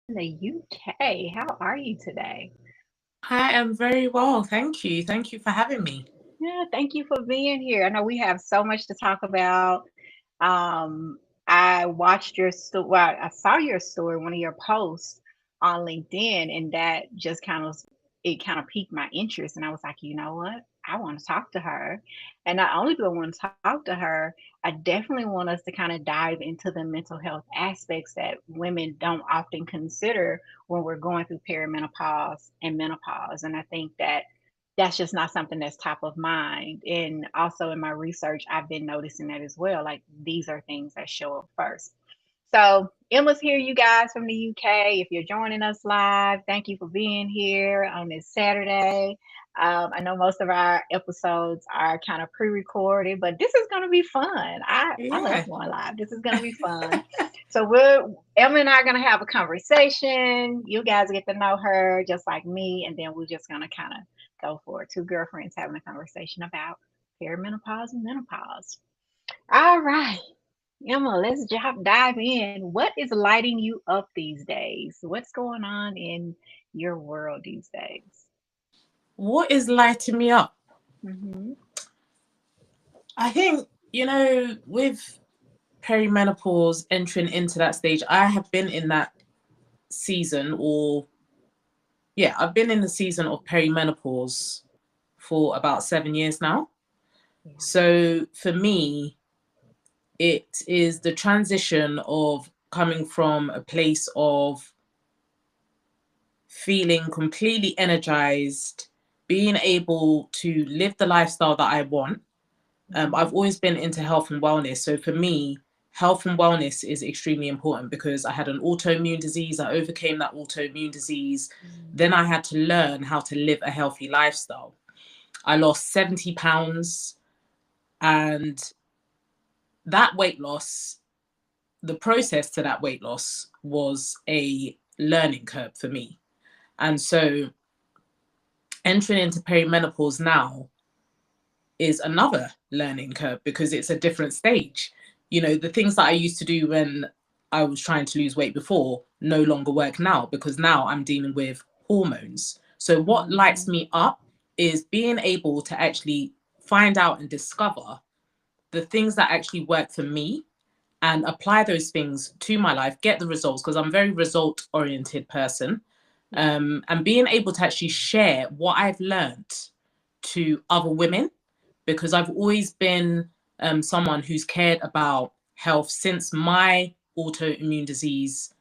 the UK. How are you today? I am very well, thank you. Thank you for having me. Yeah, thank you for being here. I know we have so much to talk about. Um, I watched your story. Well, I saw your story, one of your posts on LinkedIn, and that just kind of piqued my interest. And I was like, you know what? I want to talk to her. And not only do I want to talk to her, I definitely want us to kind of dive into the mental health aspects that women don't often consider when we're going through perimenopause and menopause. And I think that that's just not something that's top of mind. And also in my research, I've been noticing that as well. Like these are things that show up first. So Emma's here, you guys from the UK. If you're joining us live, thank you for being here on this Saturday. I know most of our episodes are kind of pre-recorded, but this is going to be fun. I love Yeah. going live. This is going to be fun. So Emma and I are going to have a conversation. You guys get to know her just like me, and then we're just going to kind of go for it. Two girlfriends having a conversation about perimenopause and menopause. All right. Emma, let's dive in. What is lighting you up these days? What's going on in your world these days? What is lighting me up? Hmm. I think, with perimenopause entering into that stage, I have been in that season, I've been in the season of perimenopause for about 7 years now. Yeah. So for me, it is the transition of coming from a place of feeling completely energized, being able to live the lifestyle that I want. I've Hmm. always been into health and wellness. So for me, health and wellness is extremely important because I had an autoimmune disease. I overcame that autoimmune disease. Then I had to learn how to live a healthy lifestyle. I lost 70 pounds, and that weight loss, the process to that weight loss was a learning curve for me. And so entering into perimenopause now is another learning curve because it's a different stage. The things that I used to do when I was trying to lose weight before no longer work now because now I'm dealing with hormones. So, what lights Hmm. me up is being able to actually find out and discover the things that actually work for me and apply those things to my life, get the results because I'm a very result oriented person. Yeah. And being able to actually share what I've learned to other women because I've always been someone who's cared about health since my autoimmune disease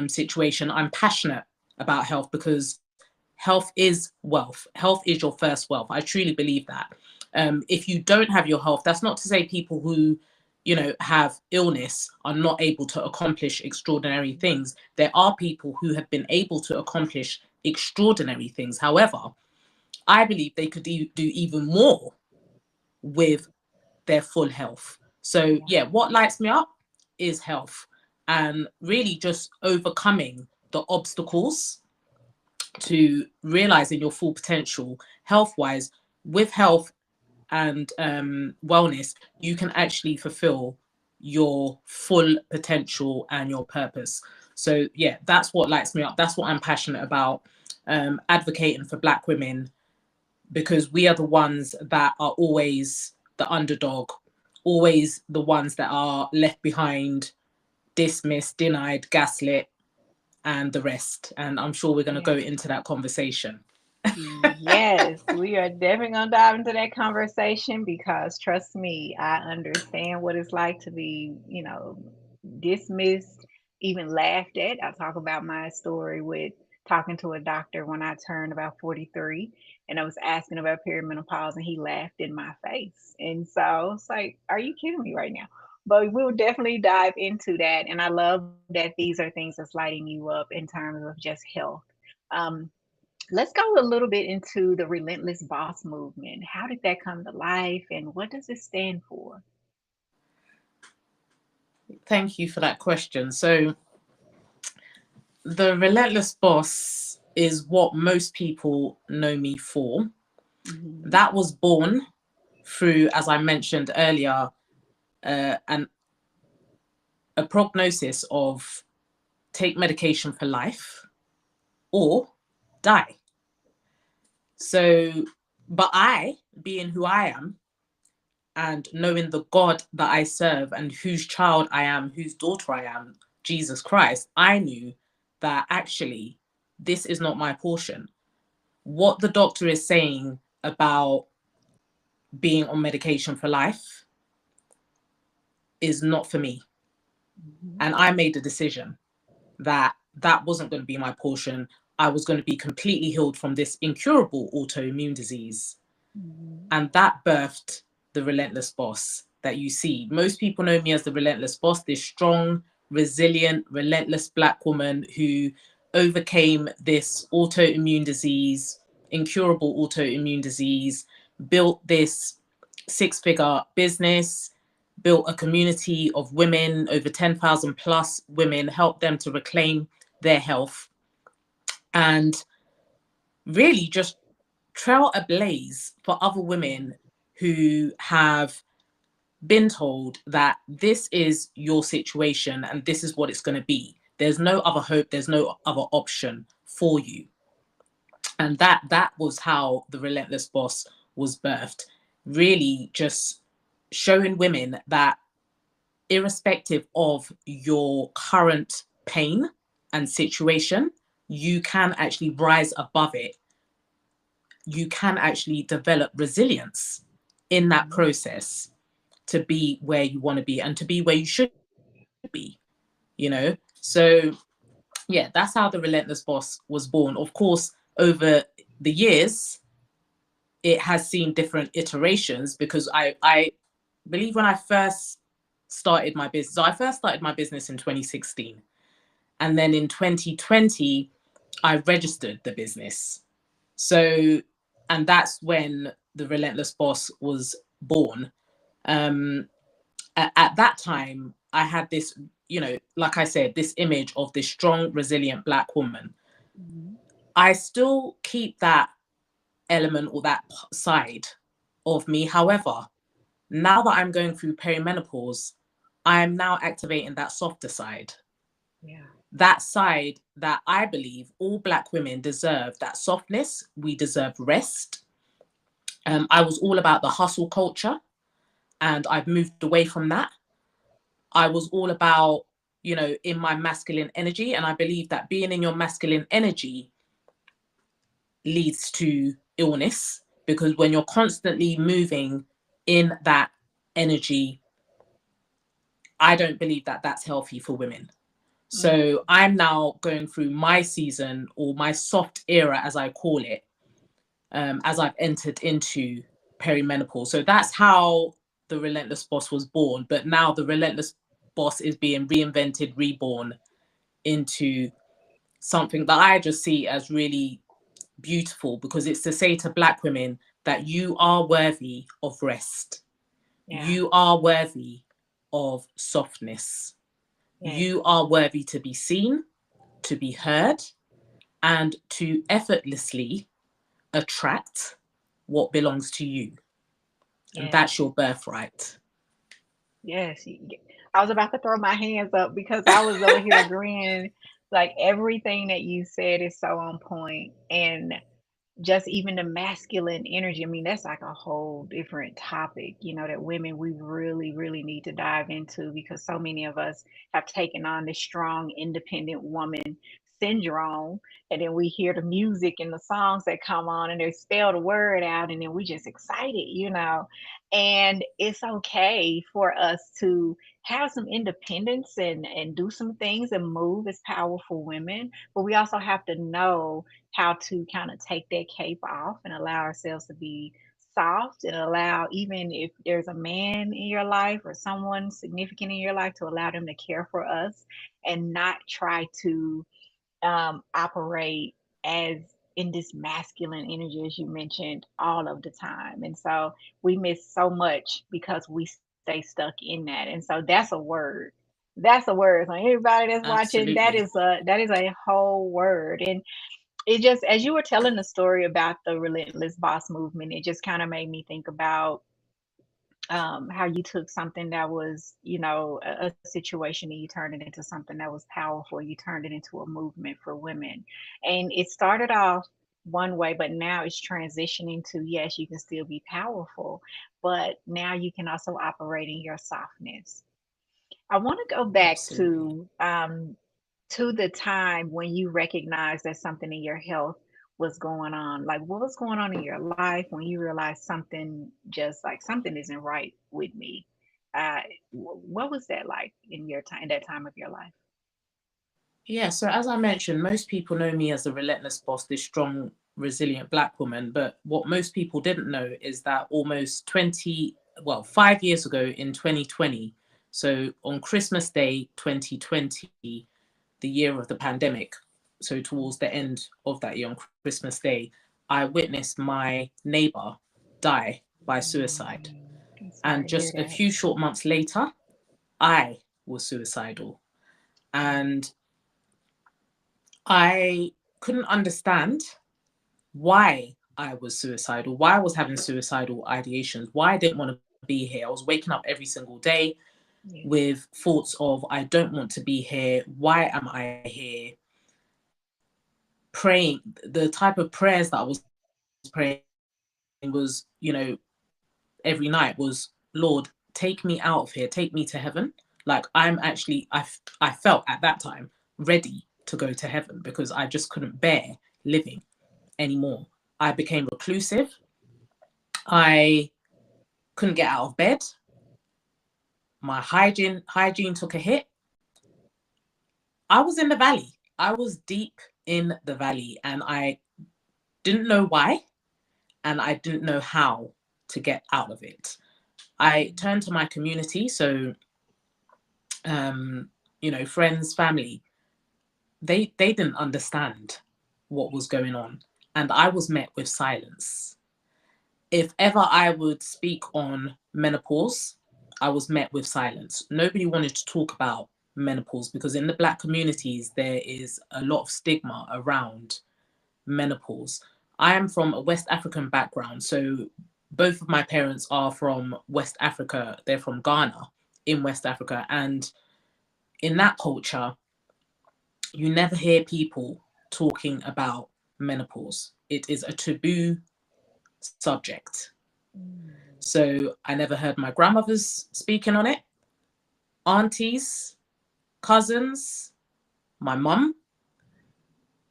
situation. I'm passionate about health because health is wealth. Health is your first wealth. I truly believe that. If you don't have your health, that's not to say people who have illness are not able to accomplish extraordinary things. There are people who have been able to accomplish extraordinary things. However, I believe they could do even more with their full health. So, Yeah. yeah, what lights me up is health and really just overcoming the obstacles to realizing your full potential health wise. With health and wellness, you can actually fulfill your full potential and your purpose. So, yeah, that's what lights me up. That's what I'm passionate about. Advocating for Black women because we are the ones that are always the underdog, always the ones that are left behind, dismissed, denied, gaslit, and the rest. And I'm sure we're going to Yeah. go into that conversation. Yes, we are definitely going to dive into that conversation because trust me, I understand what it's like to be, dismissed, even laughed at. I talk about my story with talking to a doctor when I turned about 43 and I was asking about perimenopause and he laughed in my face. And so it's like, are you kidding me right now? But we'll definitely dive into that. And I love that these are things that's lighting you up in terms of just health. Um, let's go a little bit into the Relentless Boss movement. How did that come to life and what does it stand for? Thank you for that question. So, the Relentless Boss is what most people know me for. Hmm. That was born through, as I mentioned earlier, an a prognosis of take medication for life or die. So, but I, being who I am, and knowing the God that I serve and whose child I am, whose daughter I am, Jesus Christ, I knew that actually this is not my portion. What the doctor is saying about being on medication for life is not for me. Mm-hmm. And I made a decision that that wasn't going to be my portion. I was going to be completely healed from this incurable autoimmune disease. Mm-hmm. And that birthed the Relentless Boss that you see. Most people know me as the Relentless Boss, this strong, resilient, relentless Black woman who overcame this autoimmune disease, incurable autoimmune disease, built this six-figure business, built a community of women, over 10,000 plus women, helped them to reclaim their health, and really just trail a blaze for other women who have been told that this is your situation and this is what it's going to be. There's no other hope, there's no other option for you. And that was how the Relentless Boss was birthed. Really just showing women that irrespective of your current pain and situation, you can actually rise above it. You can actually develop resilience in that Mm-hmm. process to be where you want to be and to be where you should be. So yeah, that's how the Relentless Boss was born. Of course, over the years, it has seen different iterations because I believe when I first started my business, so I first started my business in 2016. And then in 2020, I registered the business. So, and that's when the Relentless Boss was born. Um, at that time, I had this, like I said, this image of this strong, resilient Black woman. Mm-hmm. I still keep that element or that side of me. However, now that I'm going through perimenopause, I am now activating that softer side. Yeah. That side that I believe all Black women deserve, that softness. We deserve rest. I was all about the hustle culture and I've moved away from that. I was all about, in my masculine energy. And I believe that being in your masculine energy leads to illness because when you're constantly moving in that energy, I don't believe that that's healthy for women. Mm-hmm. So I'm now going through my season or my soft era, as I call it, as I've entered into perimenopause. So that's how the Relentless Boss was born. But now the Relentless Boss is being reinvented, reborn into something that I just see as really beautiful because it's to say to Black women that you are worthy of rest. Yeah. You are worthy of softness. Yes. You are worthy to be seen, to be heard, and to effortlessly attract what belongs to you. And Yes. that's your birthright. Yes. I was about to throw my hands up because I was over here agreeing. Like everything that you said is so on point. And just even the masculine energy. I mean, that's like a whole different topic, that women we really, really need to dive into because so many of us have taken on this strong, independent woman syndrome. And then we hear the music and the songs that come on and they spell the word out, and then we just excited. And it's okay for us to have some independence and do some things and move as powerful women, but we also have to know how to kind of take that cape off and allow ourselves to be soft and allow, even if there's a man in your life or someone significant in your life, to allow them to care for us and not try to operate as in this masculine energy, as you mentioned, all of the time. And so we miss so much because we stay stuck in that. And so that's a word. That's a word. So everybody that's watching, that Absolutely. is a whole word. And it just, as you were telling the story about the Relentless Boss movement, it just kind of made me think about how you took something that was, a situation, and you turned it into something that was powerful. You turned it into a movement for women. And it started off one way, but now it's transitioning to, yes, you can still be powerful, but now you can also operate in your softness. I want to go back Absolutely. to the time when you recognized that something in your health was going on. Like, what was going on in your life when you realized something, just like something isn't right with me? Uh, what was that like in your time, that time of your life? Yeah, so as I mentioned, most people know me as the Relentless Boss, this strong, resilient Black woman. But what most people didn't know is that almost 20, well, 5 years ago in 2020, so on Christmas Day 2020, the year of the pandemic, so towards the end of that year on Christmas Day, I witnessed my neighbor die by suicide. I'm sorry And to hear just a that. few short months later, I was suicidal. And I couldn't understand why I was suicidal, why I was having suicidal ideations, why I didn't want to be here. I was waking up every single day Yeah. with thoughts of, I don't want to be here. Why am I here? Praying, the type of prayers that I was praying was, every night was, Lord, take me out of here, take me to heaven. Like I felt at that time ready to go to heaven because I just couldn't bear living anymore. I became reclusive. I couldn't get out of bed. My hygiene took a hit. I was in the valley. I was deep in the valley and I didn't know why and I didn't know how to get out of it. I turned to my community, so friends, family. They didn't understand what was going on and I was met with silence. If ever I would speak on menopause, I was met with silence. Nobody wanted to talk about menopause because in the Black communities, there is a lot of stigma around menopause. I am from a West African background. So both of my parents are from West Africa. They're from Ghana in West Africa. And in that culture, you never hear people talking about menopause. It is a taboo subject. Mm. So I never heard my grandmothers speaking on it, aunties, cousins, my mum.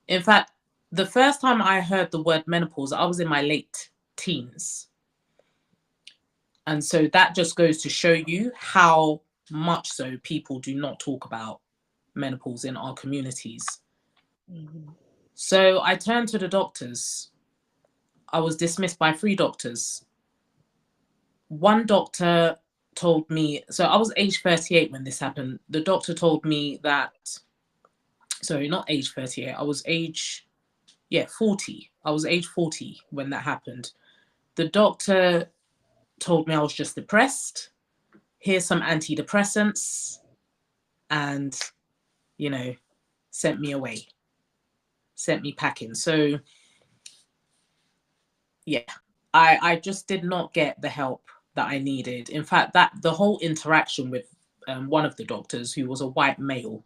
In fact, the first time I heard the word menopause, I was in my late teens. And so that just goes to show you how much so people do not talk about menopause in our communities. Mhm. So I turned to the doctors. I was dismissed by three doctors. One doctor told me, so I was age 38 when this happened. The doctor told me that, sorry, not age 38, I was age, yeah, 40. I was age 40 when that happened. The doctor told me I was just depressed. Here's some antidepressants and, you know, sent me away, sent me packing. So, yeah, I just did not get the help that I needed. In fact, that the whole interaction with one of the doctors, who was a white male,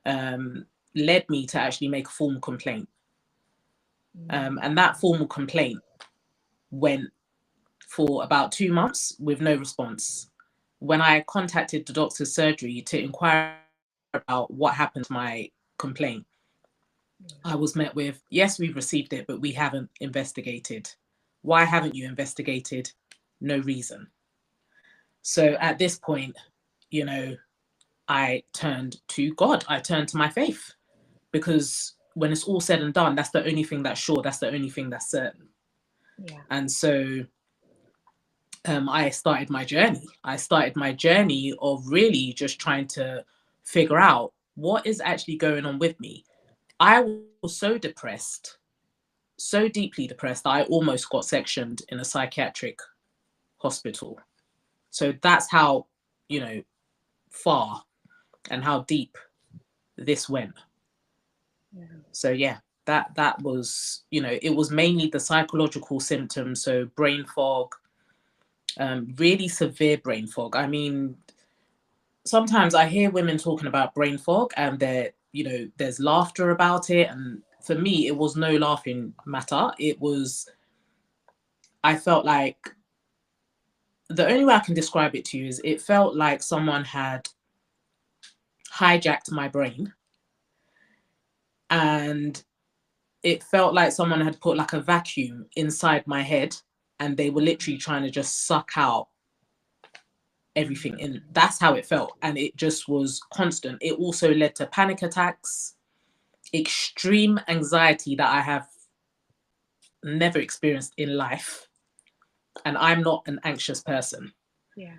um, led me to actually make a formal complaint. And that formal complaint went for about 2 months with no response. When I contacted the doctor's surgery to inquire about what happened to my complaint, I was met with, yes, we've received it, but we haven't investigated. Why haven't you investigated? No reason. So at this point, you know, I turned to God, I turned to my faith, because when it's all said and done, that's the only thing that's sure, that's the only thing that's certain. Yeah. And so I started my journey. I started my journey of really just trying to figure out what is actually going on with me. I was so depressed, so deeply depressed, that I almost got sectioned in a psychiatric hospital. So that's how, you know, far and how deep this went. Yeah. So yeah, that was, you know, it was mainly the psychological symptoms, so brain fog, really severe brain fog. I mean, sometimes I hear women talking about brain fog and there's laughter about it. And for me, it was no laughing matter. I felt like the only way I can describe it to you is it felt like someone had hijacked my brain, and it felt like someone had put like a vacuum inside my head, and they were literally trying to just suck out everything in. That's how it felt, and it just was constant. It also led to panic attacks, extreme anxiety that I have never experienced in life, and I'm not an anxious person. Yeah.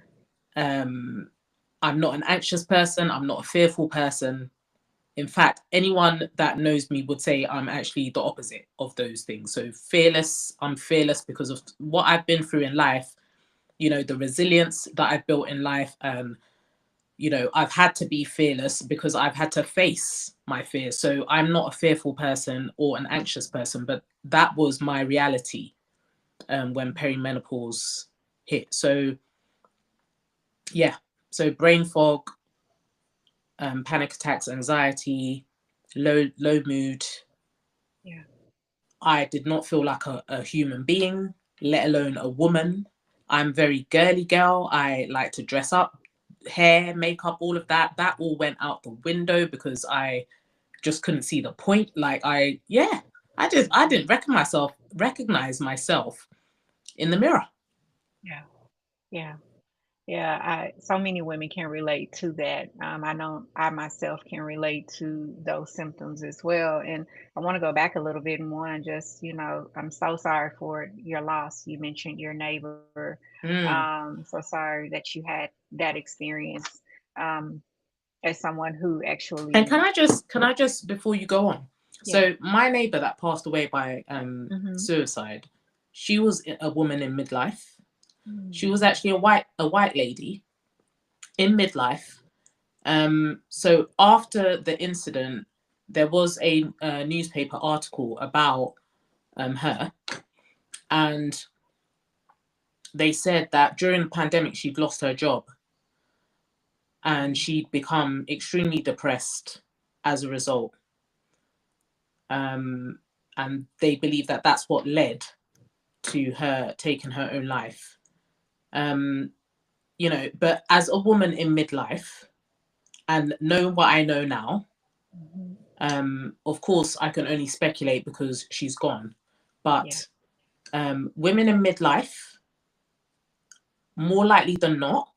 I'm not an anxious person. I'm not a fearful person. In fact, anyone that knows me would say I'm actually the opposite of those things. So fearless, I'm fearless because of what I've been through in life, the resilience that I've built in life. I've had to be fearless because I've had to face my fears. So I'm not a fearful person or an anxious person, but that was my reality when perimenopause hit. So yeah, so brain fog, panic attacks, anxiety, low mood. Yeah. I did not feel like a human being, let alone a woman. I'm very girly girl. I like to dress up, hair, makeup, all of that. That all went out the window because I just couldn't see the point. I didn't recognize myself in the mirror. Yeah. Yeah. Yeah, so many women can relate to that. I know I myself can relate to those symptoms as well. And I want to go back a little bit more and just, I'm so sorry for your loss. You mentioned your neighbor. Mm. So sorry that you had that experience as someone who And actually. can I just before you go on? Yeah. So my neighbor that passed away by Mm-hmm. suicide, she was a woman in midlife. She Mm-hmm. was actually a white lady in midlife. So after the incident, there was a newspaper article about her, and they said that during the pandemic she'd lost her job and she'd become extremely depressed as a result. And they believe that that's what led to her taking her own life. Um, but as a woman in midlife and knowing what I know now, Mm-hmm. of course, I can only speculate because she's gone. Yeah. But women in midlife, more likely than not,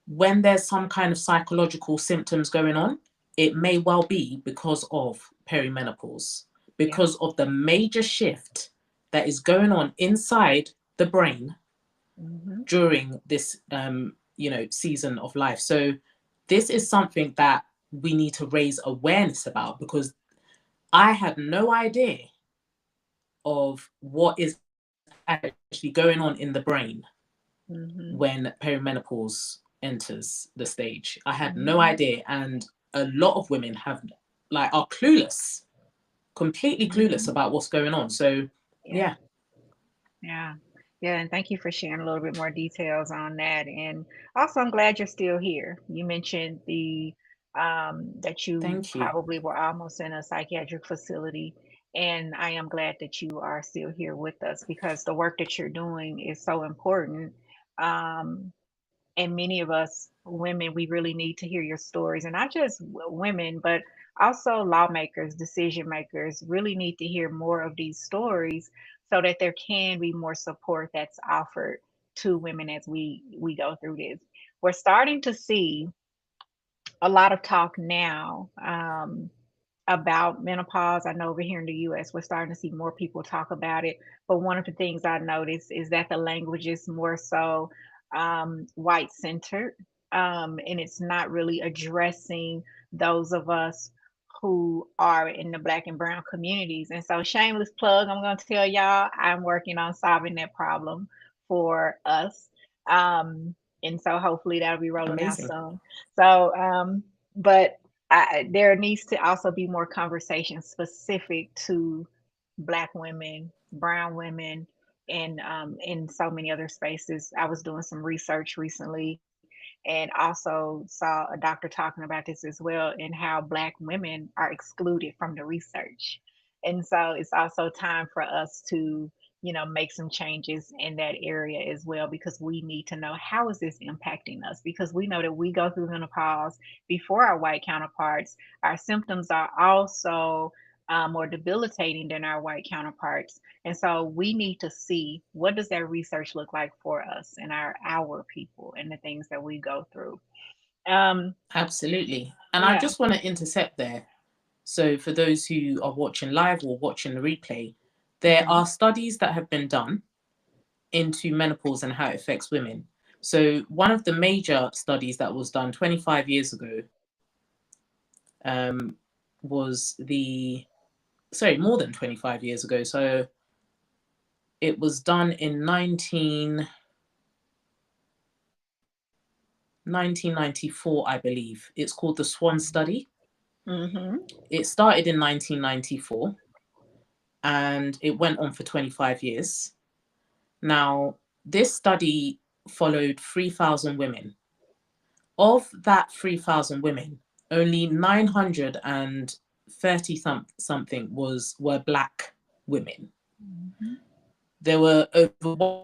when there's some kind of psychological symptoms going on, it may well be because of perimenopause, Yeah. because of the major shift that is going on inside the brain Mm-hmm. during this, season of life. So this is something that we need to raise awareness about because I had no idea of what is actually going on in the brain when Mm-hmm. perimenopause enters the stage. I had no idea, Mm-hmm. and a lot of women are clueless, completely clueless Mm-hmm. about what's going on. So Yeah. yeah, Yeah. Yeah, and thank you for sharing a little bit more details on that. And also, I'm glad you're still here. You mentioned the that you thank you. probably were almost in a psychiatric facility, and I am glad that you are still here with us because the work that you're doing is so important. Um, and many of us women, we really need to hear your stories, and not just women, but also lawmakers, decision makers really need to hear more of these stories so that there can be more support that's offered to women as we go through this. We're starting to see a lot of talk now about menopause. I know over here in the US, we're starting to see more people talk about it. But one of the things I noticed is that the language is more so white centered, and it's not really addressing those of us who are in the Black and Brown communities. And so, shameless plug, I'm going to tell y'all, I'm working on solving that problem for us. And so, hopefully, that'll be rolling out Amazing. soon. So, but there needs to also be more conversation specific to Black women, brown women, in so many other spaces. I was doing some research recently and also saw a doctor talking about this as well, and how Black women are excluded from the research. And so it's also time for us to, make some changes in that area as well, because we need to know, how is this impacting us? Because we know that we go through menopause before our white counterparts. Our symptoms are also more debilitating than our white counterparts. And so we need to see, what does that research look like for us and our people and the things that we go through. Absolutely. And I Yeah. just want to intercept there. So for those who are watching live or watching the replay, there Hmm. are studies that have been done into menopause and how it affects women. So one of the major studies that was done 25 years ago was more than 25 years ago. So it was done in 1994, I believe. It's called the Swan Study. Hmm. It started in 1994 and it went on for 25 years. Now, this study followed 3,000 women. Of that 3,000 women, only 930 something were Black women. Hmm. There were over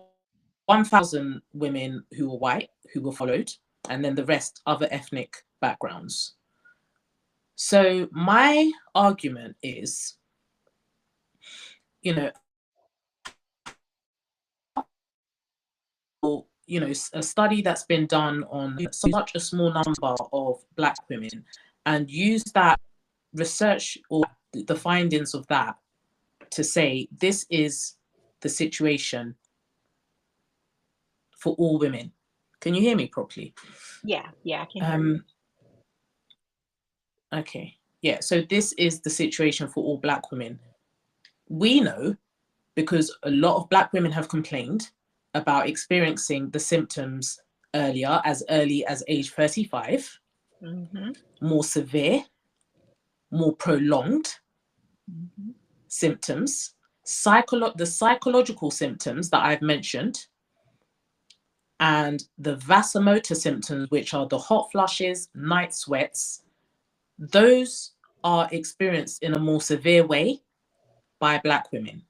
1,000 women who were white who were followed, and then the rest other ethnic backgrounds. So my argument is, a a study that's been done on such a small number of Black women, and use that research or the findings of that to say this is the situation for all women. Can you hear me properly? Yeah, yeah, I can hear you. Um, okay. Yeah, so this is the situation for all Black women. We know, because a lot of Black women have complained about experiencing the symptoms early as age 35, Hmm. more severe, more prolonged Hmm. symptoms, the psychological symptoms that I've mentioned, and the vasomotor symptoms, which are the hot flushes, night sweats. Those are experienced in a more severe way by Black women.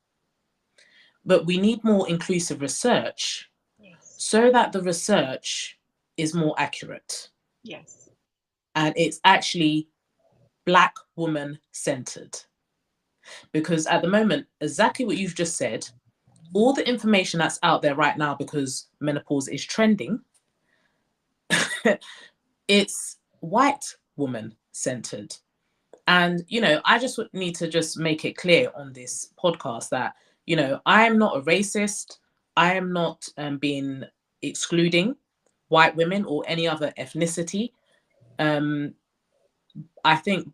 But we need more inclusive research Yes. so that the research is more accurate Yes. and it's actually Black woman centered. Because at the moment, exactly what you've just said, all the information that's out there right now, because menopause is trending, it's white woman centered. And, I just need to just make it clear on this podcast that, I am not a racist. I am not being excluding white women or any other ethnicity. Um, I think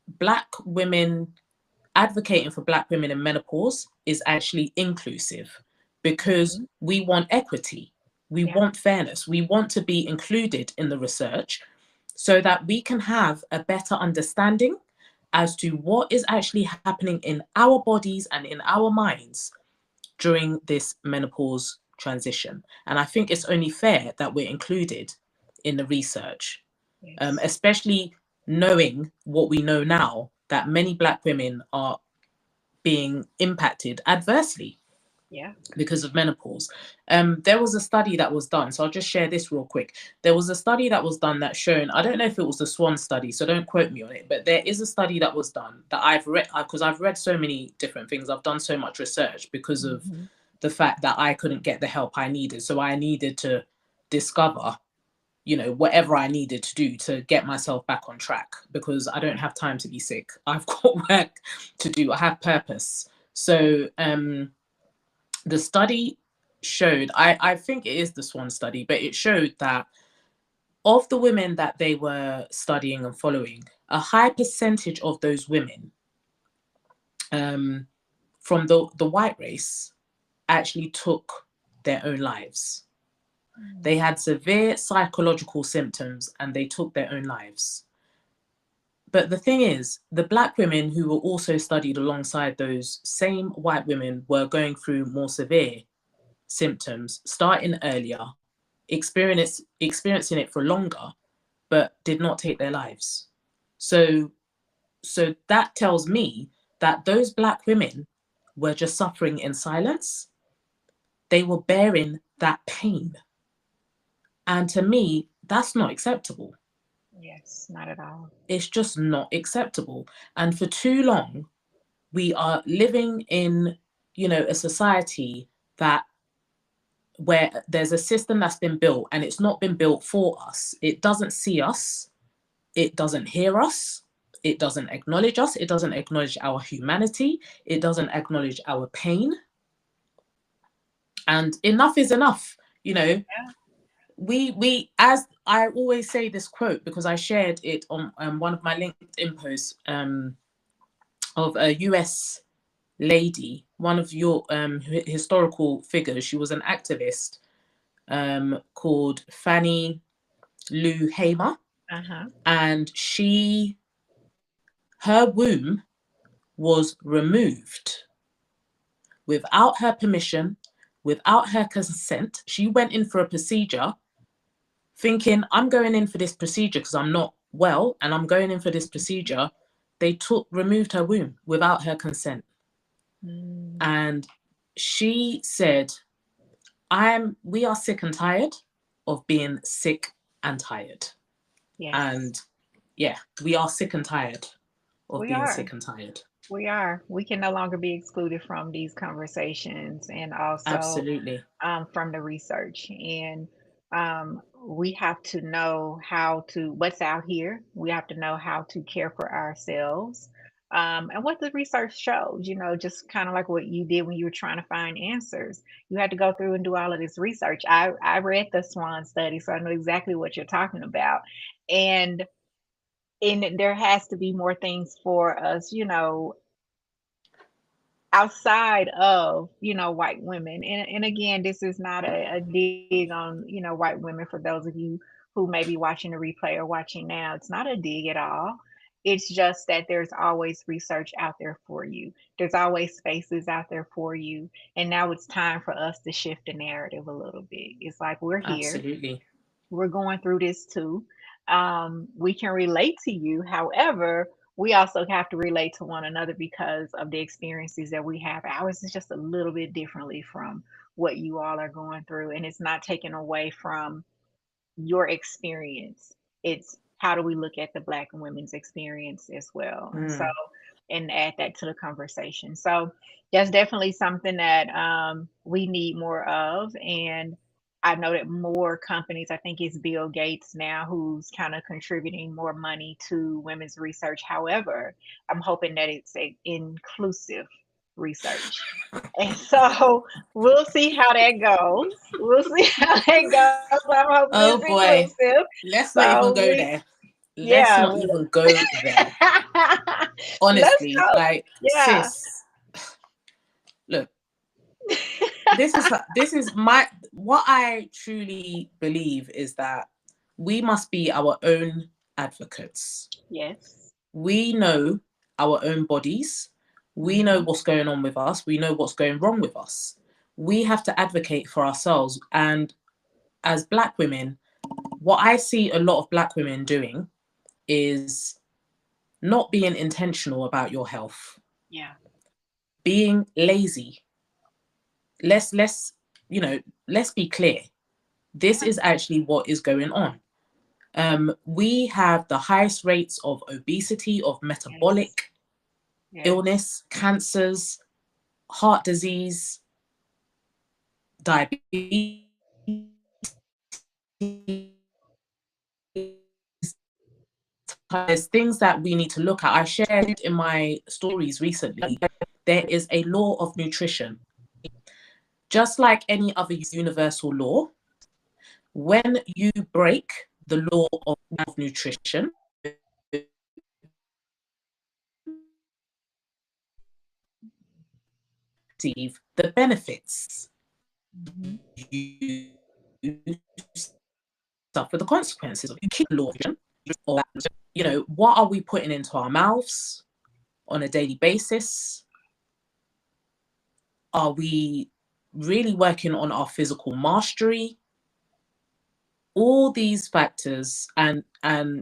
Black women, advocating for Black women in menopause is actually inclusive, because Hmm. we want equity. We Yeah. want fairness. We want to be included in the research so that we can have a better understanding as to what is actually happening in our bodies and in our minds during this menopause transition. And I think it's only fair that we're included in the research, Yes. especially knowing what we know now, that many Black women are being impacted adversely Yeah. because of menopause. There was a study that was done, so I'll just share this real quick. There was a study that was done that shown, I don't know if it was the Swan study, so don't quote me on it, but there is a study that was done that I've read, because I've read so many different things. I've done so much research because of Hmm. the fact that I couldn't get the help I needed. So I needed to discover, whatever I needed to do to get myself back on track, because I don't have time to be sick. I've got work to do. I have purpose. So the study showed, I think it is the Swan study, but it showed that of the women that they were studying and following, a high percentage of those women from the white race actually took their own lives. They had severe psychological symptoms and they took their own lives. But the thing is, the Black women who were also studied alongside those same white women were going through more severe symptoms starting earlier, experiencing it for longer, but did not take their lives. So that tells me that those Black women were just suffering in silence. They were bearing that pain. And to me, that's not acceptable. Yes, not at all. It's just not acceptable. And for too long, we are living in, a society that where there's a system that's been built and it's not been built for us. It doesn't see us. It doesn't hear us. It doesn't acknowledge us. It doesn't acknowledge our humanity. It doesn't acknowledge our pain. And enough is enough. Yeah. We as I always say this quote because I shared it on one of my LinkedIn posts of a US lady, one of your historical figures. She was an activist called Fannie Lou Hamer. And her womb was removed without her permission, without her consent. She went in for a procedure thinking, I'm going in for this procedure because I'm not well and I'm going in for this procedure. They removed her womb without her consent. And she said, we are sick and tired of being sick and tired. Yes. And yeah, we are sick and tired of We being are. sick and tired. We are. We can no longer be excluded from these conversations and also Absolutely. from the research. And we have to know what's out here. We have to know how to care for ourselves. And what the research shows, just kind of like what you did when you were trying to find answers. You had to go through and do all of this research. I read the Swan study, so I know exactly what you're talking about. And there has to be more things for us, outside of, white women. And again, this is not a dig on, white women for those of you who may be watching the replay or watching now. It's not a dig at all. It's just that there's always research out there for you. There's always spaces out there for you. And now it's time for us to shift the narrative a little bit. It's like we're here. Absolutely. We're going through this too. We can relate to you. However, we also have to relate to one another because of the experiences that we have. Ours is just a little bit differently from what you all are going through. And it's not taken away from your experience. It's how do we look at the Black women's experience as well. And so, and add that to the conversation. So that's definitely something that we need more of. And I know that more companies, I think it's Bill Gates now who's kind of contributing more money to women's research. However, I'm hoping that it's a inclusive research. And so we'll see how that goes. We'll see how that goes. I'm hoping it's Oh boy. inclusive. Let's not even go there. Let's not even go there. Honestly, like, yeah. sis, look, this is what I truly believe is that we must be our own advocates. Yes. We know our own bodies. We know what's going on with us. We know what's going wrong with us. We have to advocate for ourselves. And as Black women, what I see a lot of Black women doing is not being intentional about your health. Yeah. Being lazy. Let's be clear. This is actually what is going on. We have the highest rates of obesity, of metabolic illness, cancers, heart disease, diabetes. There's things that we need to look at. I shared in my stories recently, there is a law of nutrition. Just like any other universal law, when you break the law of nutrition, receive the benefits. You suffer the consequences of keep law of nutrition. Or, what are we putting into our mouths on a daily basis? Are we really working on our physical mastery, all these factors. And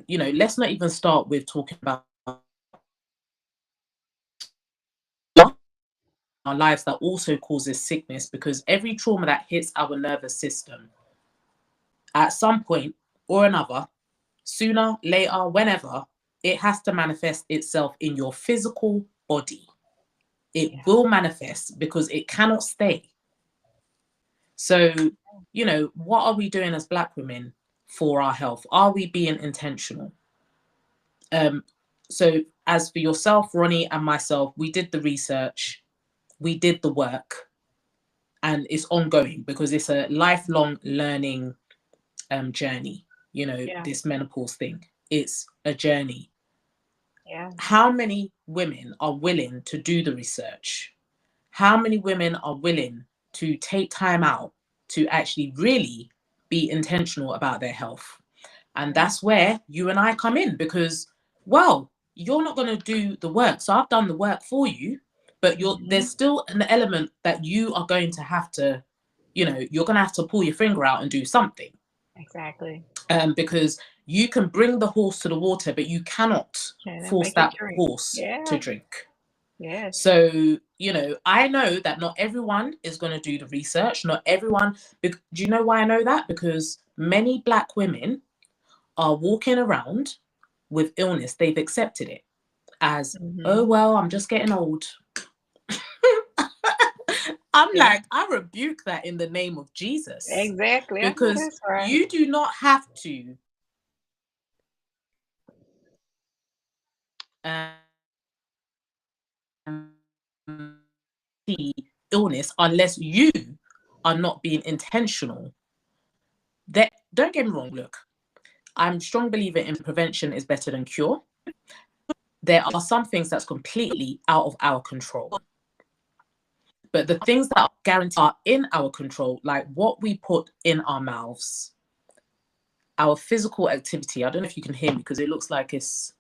you know, let's not even start with talking about our lives that also causes sickness, because every trauma that hits our nervous system at some point or another, sooner, later, whenever, it has to manifest itself in your physical body. It will manifest because it cannot stay. So, you know, what are we doing as Black women for our health? Are we being intentional? So, as for yourself, Ronnie, and myself, we did the research, we did the work, and it's ongoing because it's a lifelong learning journey. You know, Yeah. this menopause thing, it's a journey. Yeah. How many women are willing to do the research? How many women are willing to take time out to actually really be intentional about their health? And that's where you and I come in, because, well, you're not going to do the work. So I've done the work for you, but there's still an element that you are going to have to, you know, you're going to have to pull your finger out and do something. Exactly. Because you can bring the horse to the water, but you cannot force Make it that drink. horse to Yeah. drink. Yes. So, you know, I know that not everyone is going to do the research. Not everyone. Do you know why I know that? Because many Black women are walking around with illness. They've accepted it as, oh, well, I'm just getting old. I'm like, I rebuke that in the name of Jesus. Exactly. I know Because that's right. you do not have to see illness unless you are not being intentional. That, don't get me wrong, look, I'm a strong believer in prevention is better than cure. There are some things that's completely out of our control. But the things that are guaranteed are in our control, like what we put in our mouths, our physical activity. I don't know if you can hear me because it looks like it's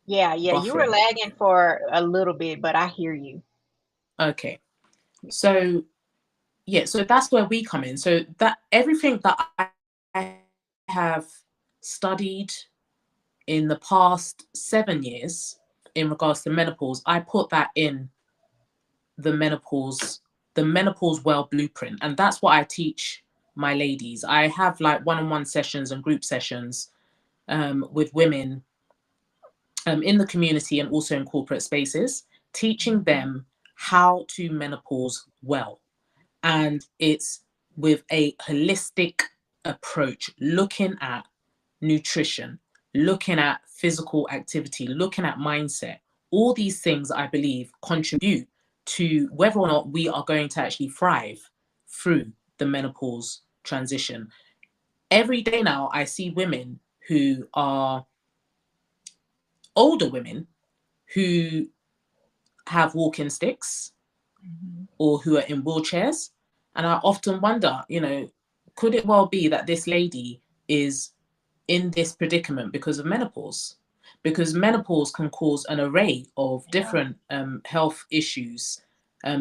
Yeah, yeah. You were buffering. lagging for a little bit, but I hear you. Okay. So, yeah, so that's where we come in. So that everything that I have studied in the past 7 years in regards to menopause, I put that in the menopause, the menopause well blueprint. And that's what I teach my ladies. I have like one-on-one sessions and group sessions with women in the community and also in corporate spaces, teaching them how to menopause well. And it's with a holistic approach, looking at nutrition, looking at physical activity, looking at mindset. All these things, I believe, contribute to whether or not we are going to actually thrive through the menopause transition. Every day now, I see women who are older women who have walking sticks or who are in wheelchairs. And I often wonder, you know, could it well be that this lady is in this predicament because of menopause? Because menopause can cause an array of different health issues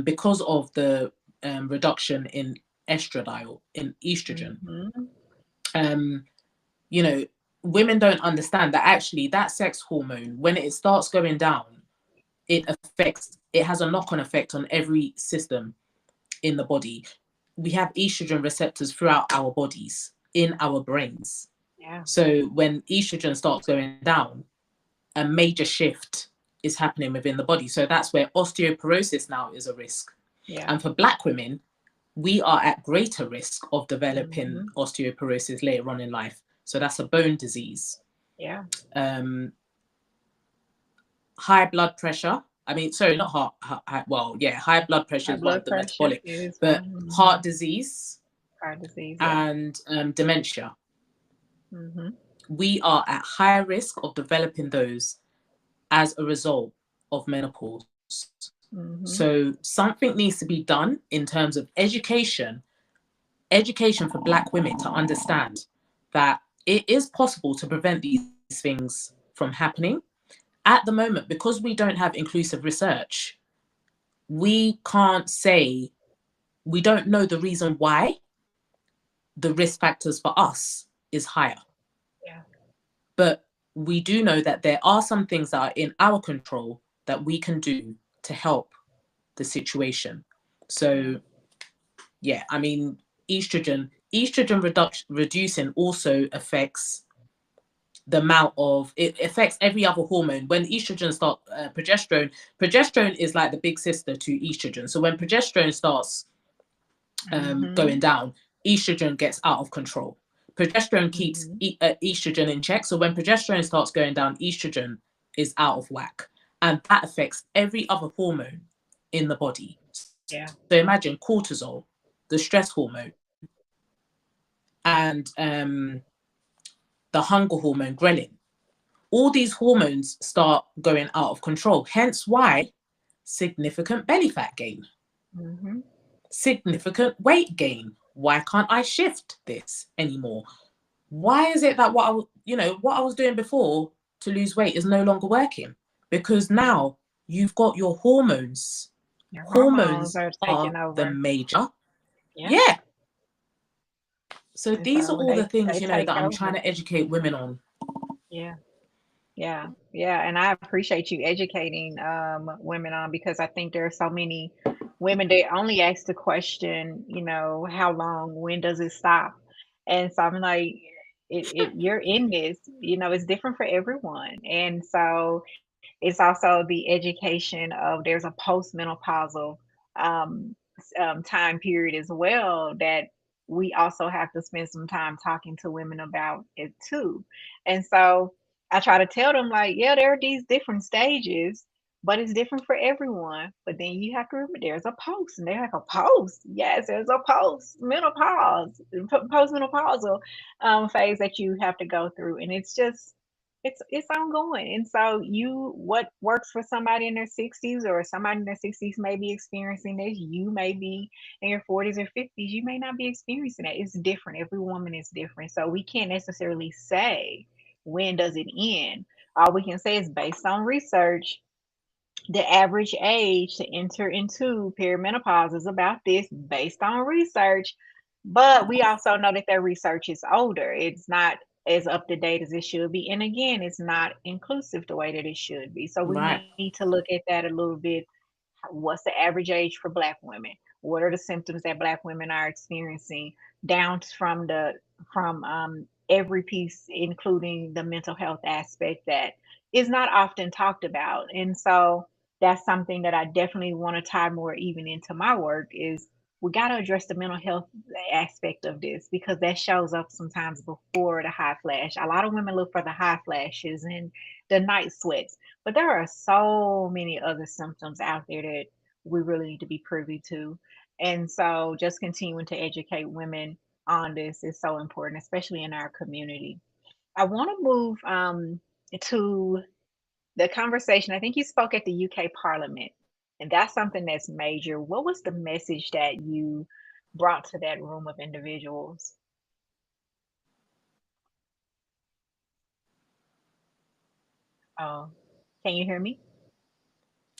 because of the reduction in estradiol, in estrogen. You know, women don't understand that actually that sex hormone, when it starts going down, it has a knock-on effect on every system in the body. We have estrogen receptors throughout our bodies, in our brains. Yeah. So when estrogen starts going down, a major shift is happening within the body. So that's where osteoporosis now is a risk. Yeah. And for Black women, we are at greater risk of developing osteoporosis later on in life. So that's a bone disease. Yeah. High blood pressure. I mean, sorry, not high blood pressure High is one blood of the pressure metabolic, is but heart disease heart disease. Yeah. and dementia. We are at higher risk of developing those as a result of menopause. So something needs to be done in terms of education for Black women to understand that it is possible to prevent these things from happening. At the moment, because we don't have inclusive research, we can't say we don't know the reason why the risk factors for us is higher. Yeah. But we do know that there are some things that are in our control that we can do to help the situation. So yeah, I mean, estrogen reducing also affects the amount of, it affects every other hormone. When estrogen starts, progesterone is like the big sister to estrogen. So when progesterone starts going down, estrogen gets out of control. Progesterone keeps estrogen in check. So when progesterone starts going down, estrogen is out of whack, and that affects every other hormone in the body. Yeah. So imagine cortisol, the stress hormone, and the hunger hormone, ghrelin. All these hormones start going out of control. Hence why significant belly fat gain, significant weight gain. Why can't I shift this anymore? Why is it that what I was doing before to lose weight is no longer working? Because now you've got your hormones. Your Hormones are are taking the over. major. Yeah. Yeah. So And these are so all they the things, take that I'm trying over. to educate women on. Yeah. Yeah. Yeah. And I appreciate you educating women on, because I think there are so many women that only ask the question, how long, when does it stop? And so I'm like, you're in this, it's different for everyone. And so it's also the education of, there's a post-menopausal time period as well, that we also have to spend some time talking to women about it too. And so I try to tell them, like, yeah, there are these different stages, but it's different for everyone. But then you have to remember, there's a post, and they're like, a post. Yes, there's a post-menopausal phase that you have to go through, and it's ongoing. And so what works for somebody in their 60s, or somebody in their 60s may be experiencing this, you may be in your 40s or 50s, you may not be experiencing that. It's different. Every woman is different. So we can't necessarily say, when does it end? All we can say is, based on research, the average age to enter into perimenopause is about this, based on research. But we also know that their research is older. It's not as up to date as it should be. And again, it's not inclusive the way that it should be. So we Right. need to look at that a little bit. What's the average age for Black women? What are the symptoms that Black women are experiencing, down from every piece, including the mental health aspect that is not often talked about. And so that's something that I definitely want to tie more even into my work, is we got to address the mental health aspect of this, because that shows up sometimes before the high flash. A lot of women look for the high flashes and the night sweats, but there are so many other symptoms out there that we really need to be privy to. And so just continuing to educate women on this is so important, especially in our community. I want to move to the conversation. I think you spoke at the UK Parliament, and that's something that's major. What was the message that you brought to that room of individuals? Oh, can you hear me?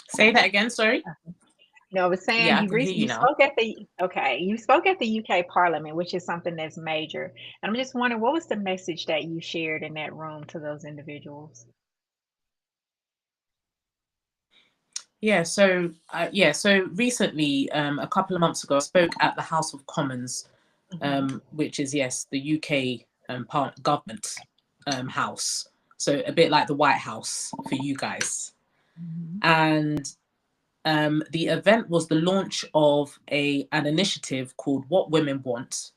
Say that again, sorry. No, I was saying Yeah, I can hear you you now. spoke at the okay. You spoke at the UK Parliament, which is something that's major. And I'm just wondering, what was the message that you shared in that room to those individuals? So recently, a couple of months ago, I spoke at the House of Commons, Hmm. which is, yes, the UK government house. So a bit like the White House for you guys. Hmm. And the event was the launch of an initiative called What Women Want.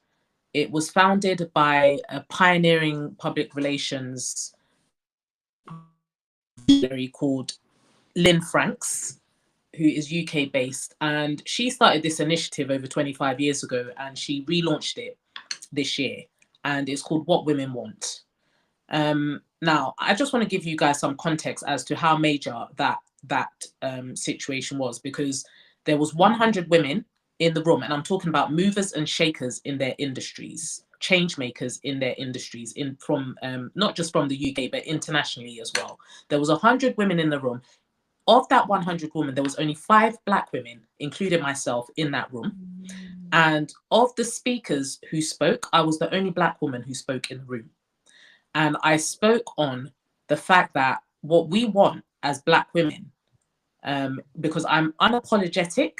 It was founded by a pioneering public relations called Lynn Franks, who is UK based. And she started this initiative over 25 years ago, and she relaunched it this year. And it's called What Women Want. Now, I just want to give you guys some context as to how major that situation was, because there was 100 women in the room, and I'm talking about movers and shakers in their industries, change makers in their industries, in from not just from the UK but internationally as well. There was 100 women in the room. Of that 100 women, there was only 5 Black women, including myself, in that room. And of the speakers who spoke, I was the only Black woman who spoke in the room. And I spoke on the fact that what we want as Black women, because I'm unapologetic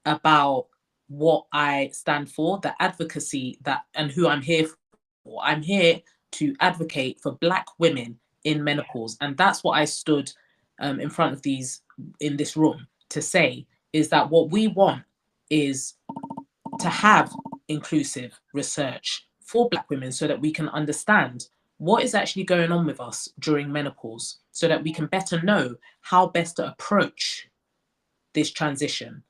about what I stand for, the advocacy that and who I'm here for. I'm here to advocate for Black women in menopause, and that's what I stood in front of in this room to say, is that what we want is to have inclusive research for Black women so that we can understand what is actually going on with us during menopause, so that we can better know how best to approach this transition.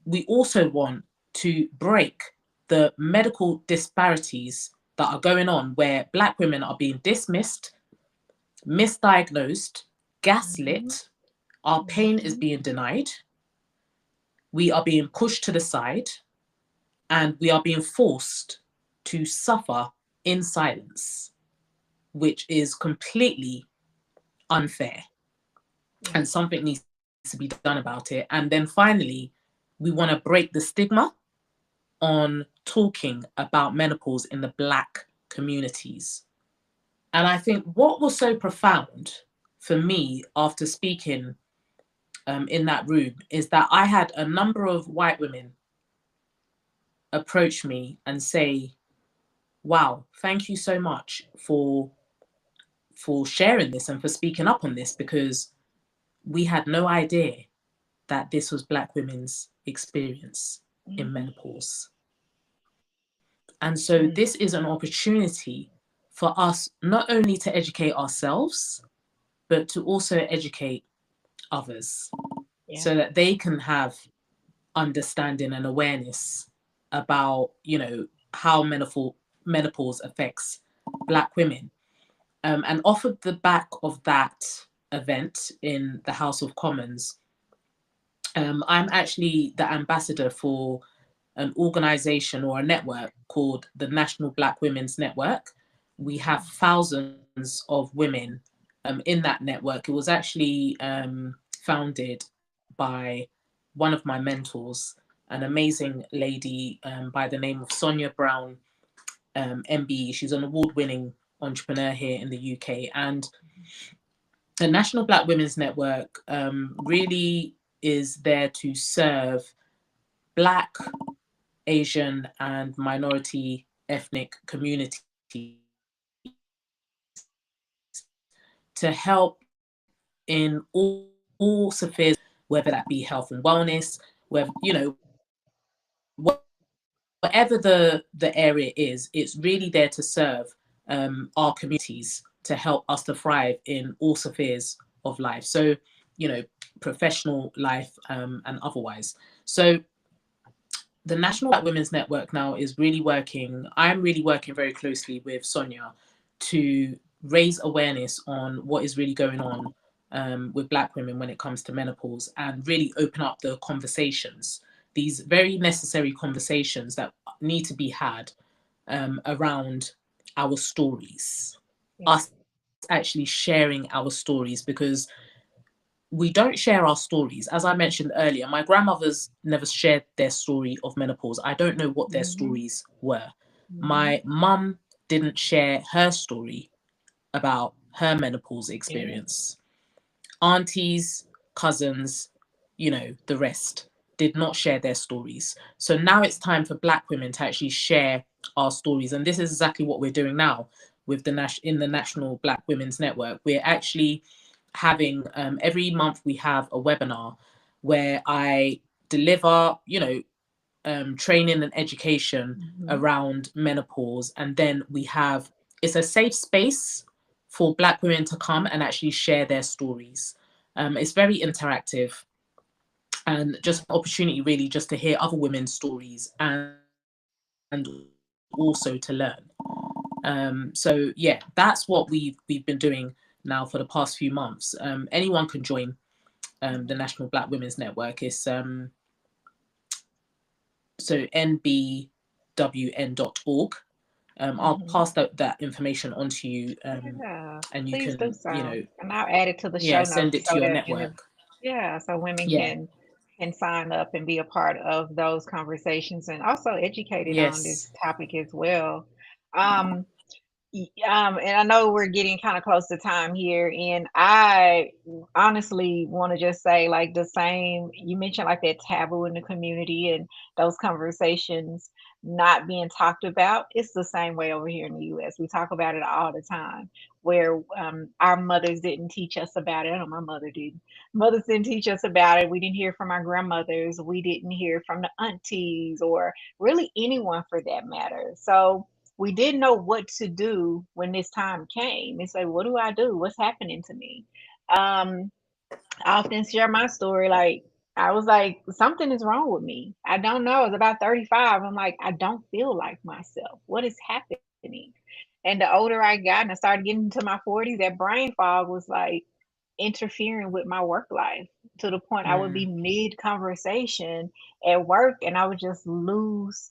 We also want to break the medical disparities that are going on where Black women are being dismissed, misdiagnosed, gaslit, our pain is being denied, we are being pushed to the side, and we are being forced to suffer in silence, which is completely unfair. And something needs to be done about it. And then finally, we want to break the stigma on talking about menopause in the Black communities. And I think what was so profound for me after speaking in that room is that I had a number of white women approach me and say, wow, thank you so much for sharing this and for speaking up on this, because we had no idea that this was Black women's experience in menopause. And so this is an opportunity for us not only to educate ourselves, but to also educate others so that they can have understanding and awareness about, how menopause affects Black women. And off of the back of that event in the House of Commons, I'm actually the ambassador for an organization or a network called the National Black Women's Network. We have thousands of women in that network. It was actually founded by one of my mentors, an amazing lady by the name of Sonia Brown, MBE. She's an award-winning entrepreneur here in the UK. And the National Black Women's Network really is there to serve Black, Asian, and minority ethnic communities to help in all spheres, whether that be health and wellness, whether, whatever the area is, it's really there to serve our communities, to help us to thrive in all spheres of life. So, professional life and otherwise. So the National Black Women's Network now is really working. I'm really working very closely with Sonia to raise awareness on what is really going on with Black women when it comes to menopause, and really open up the conversations, these very necessary conversations that need to be had around our stories, us actually sharing our stories, because we don't share our stories. As I mentioned earlier, my grandmothers never shared their story of menopause. I don't know what their stories were. My mum didn't share her story about her menopause experience. Aunties, cousins, the rest did not share their stories. So now it's time for Black women to actually share our stories. And this is exactly what we're doing now with the National Black Women's Network. We're actually having every month we have a webinar where I deliver, training and education around menopause, and then it's a safe space for Black women to come and actually share their stories. It's very interactive, and just an opportunity really just to hear other women's stories and also to learn. So yeah, that's what we've been doing now for the past few months. Anyone can join the National Black Women's Network. It's so nbwn.org. I'll pass that information on to you, and you Please do can, so, and I'll add it to the show send notes it to so your that network. so women Yeah. can can sign up and be a part of those conversations and also educated on Yes. this topic as well. Um, and I know we're getting kind of close to time here, and I honestly want to just say, like, the same. You mentioned like that taboo in the community and those conversations not being talked about. It's the same way over here in the U.S. We talk about it all the time. Where our mothers didn't teach us about it. I know my mother did. Mothers didn't teach us about it. We didn't hear from our grandmothers. We didn't hear from the aunties or really anyone for that matter. So we didn't know what to do when this time came. It's like, what do I do? What's happening to me? Um, I often share my story. Like, I was like, something is wrong with me. I don't know. It's about 35. I'm like, I don't feel like myself. What is happening? And the older I got and I started getting into my 40s, that brain fog was like interfering with my work life to the point I would be Mm. mid conversation at work and I would just lose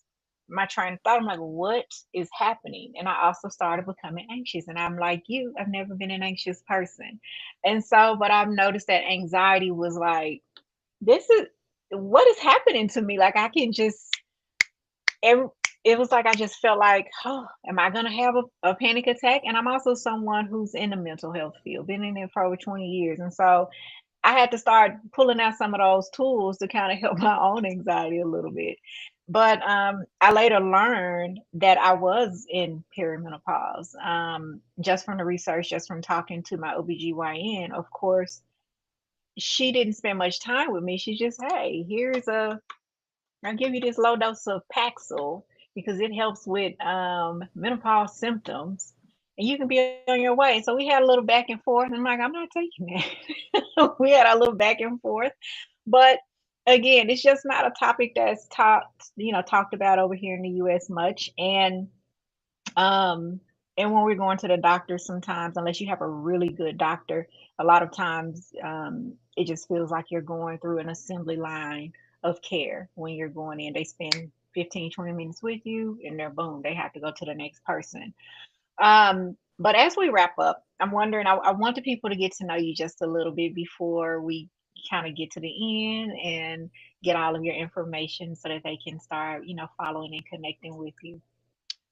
my train of thought. I'm like, what is happening? And I also started becoming anxious. And I'm like you, I've never been an anxious person. And so, but I've noticed that anxiety was like, this is what is happening to me. Like, I can just, it, it was like I just felt like, oh, am I going to have a panic attack? And I'm also someone who's in the mental health field, been in it for over 20 years. And so I had to start pulling out some of those tools to kind of help my own anxiety a little bit. But I later learned that I was in perimenopause, just from the research, just from talking to my OBGYN. Of course, she didn't spend much time with me. She just, hey, I'll give you this low dose of Paxil because it helps with menopause symptoms and you can be on your way. So we had a little back and forth. And I'm like, I'm not taking that. We had a little back and forth. But again, it's just not a topic that's talked about over here in the US much. Um, and when we're going to the doctor, sometimes, unless you have a really good doctor, a lot of times it just feels like you're going through an assembly line of care when you're going in. They spend 15, 20 minutes with you, and they're boom, they have to go to the next person. But as we wrap up, I'm wondering, I want the people to get to know you just a little bit before we kind of get to the end and get all of your information so that they can start, following and connecting with you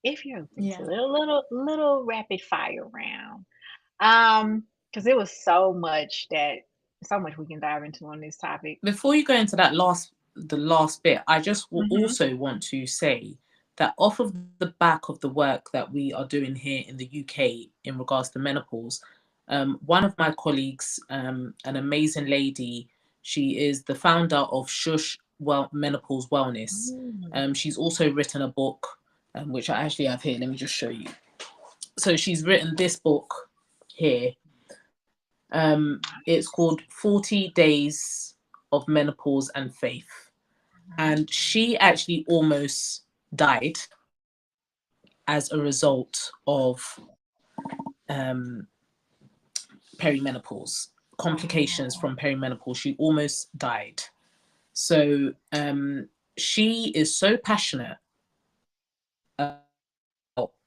if you're open to Yeah. it, a little rapid fire round. Because it was so much we can dive into on this topic. Before you go into the last bit, I just will Mm-hmm. also want to say that off of the back of the work that we are doing here in the UK in regards to menopause, one of my colleagues, an amazing lady, she is the founder of Shush Menopause Wellness. Mm, She's also written a book, which I actually have here. Let me just show you. So she's written this book here. It's called 40 Days of Menopause and Faith. And she actually almost died as a result of perimenopause, complications wow. from perimenopause. She almost died. So she is so passionate about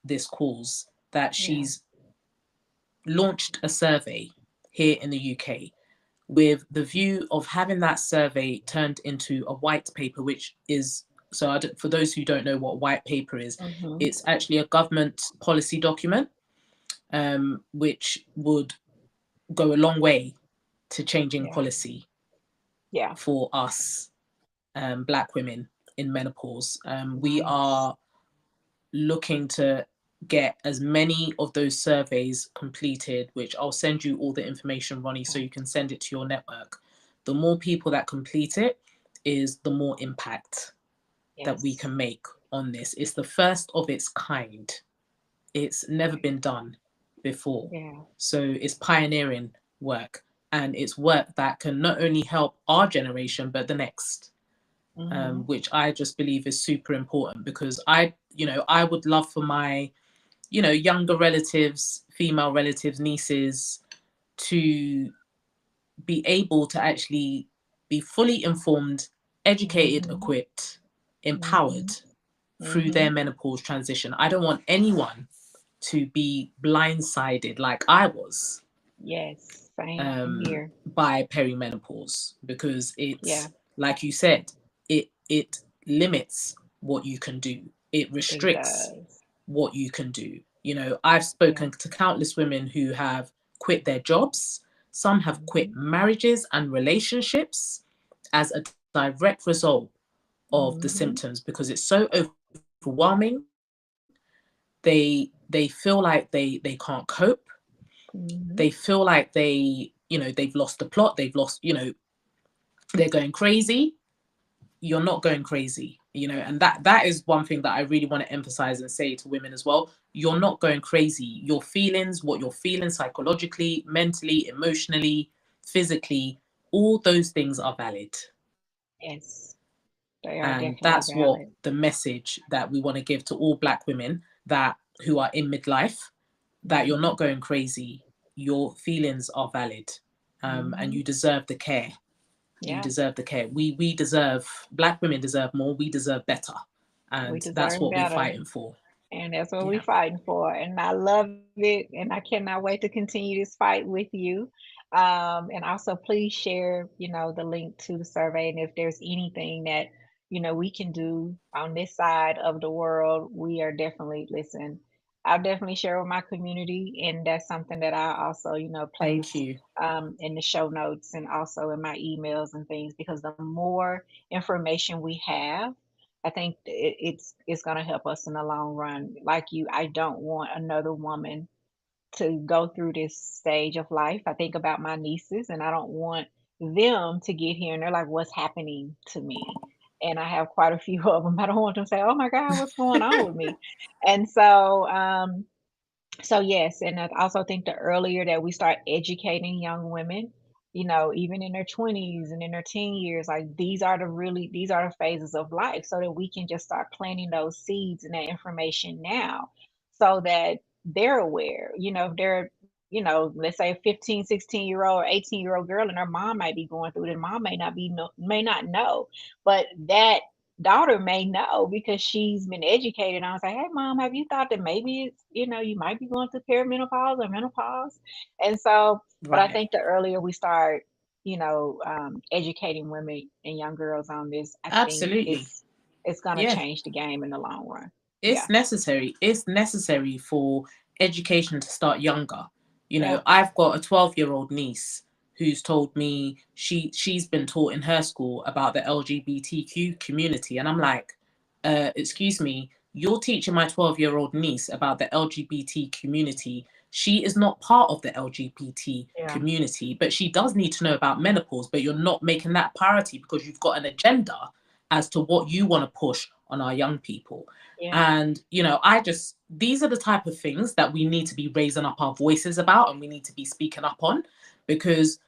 this cause that Yeah. she's launched a survey here in the UK with the view of having that survey turned into a white paper, which is, so for those who don't know what white paper is, Mm-hmm. it's actually a government policy document, which would go a long way to changing Yeah. policy Yeah. for us, Black women in menopause. We Nice. are looking to get as many of those surveys completed, which I'll send you all the information, Ronnie, so Okay. you can send it to your network. The more people that complete it is the more impact that we Yes. can make on this. It's the first of its kind. It's never Right. been done before. Yeah. So it's pioneering work, and it's work that can not only help our generation but the next, Mm-hmm. which I just believe is super important because I would love for my, younger relatives, female relatives, nieces, to be able to actually be fully informed, educated, Mm-hmm. equipped, Mm-hmm. empowered through Mm-hmm. their menopause transition. I don't want anyone to be blindsided like I was, Yes. Same here. by perimenopause, because Yeah. it's like you said, it limits what you can do. It It restricts does. what you can do. You know, I've Yeah. spoken to countless women who have quit their jobs. Some have quit Mhm. marriages and relationships as a direct result of the Mhm. symptoms because it's so overwhelming. They feel like they can't cope. They feel Mhm. like they've lost the plot. They've lost, they're going crazy. You're not going crazy, and that is one thing that I really want to emphasize and say to women as well. You're not going crazy. Your feelings, what you're feeling psychologically, mentally, emotionally, physically, all those things are valid. Yes, they are And definitely that's what valid. the message that we want to give to all black women that who are in midlife, that you're Mhm. not going crazy. Your feelings are valid, and Mhm. you deserve the care. You Yeah, deserve the care. We deserve, black women deserve more. We deserve better, we and that's deserve what we're better. fighting for. And that's what we're Yeah. fighting for. And I love it. And I cannot wait to continue this fight with you. And also, please share, the link to the survey. And if there's anything that, we can do on this side of the world, we are definitely, listen, I'll definitely share with my community. And that's something that I also, Thank place you. in the show notes and also in my emails and things, because the more information we have, I think it's going to help us in the long run. Like you, I don't want another woman to go through this stage of life. I think about my nieces, and I don't want them to get here and they're like, "What's happening to me?" And I have quite a few of them. I don't want them to say, "Oh my God, what's going on with me?" And so yes, and I also think the earlier that we start educating young women, even in their 20s and in their teen years, like these are the phases of life, so that we can just start planting those seeds and that information now, so that they're aware. If they're, let's say a 15, 16-year-old or 18-year-old girl, and her mom might be going through it, and mom may not know, but that daughter may know because she's been educated on, say, hey mom, have you thought that maybe it's, you might be going through perimenopause or menopause? And so, but I Right. think the earlier we start, educating women and young girls on this, I think Absolutely. it's going to Yeah. change the game in the long run. Yeah. It's necessary. It's necessary for education to start younger. Yeah. I've got a 12-year-old niece who's told me she's been taught in her school about the LGBTQ community, and I'm like, excuse me, you're teaching my 12-year-old niece about the LGBT community. She is not part of the LGBT Yeah. community, but she does need to know about menopause. But you're not making that priority because you've got an agenda as to what you want to push on our young people. Yeah. And, these are the type of things that we need to be raising up our voices about, and we need to be speaking up on, because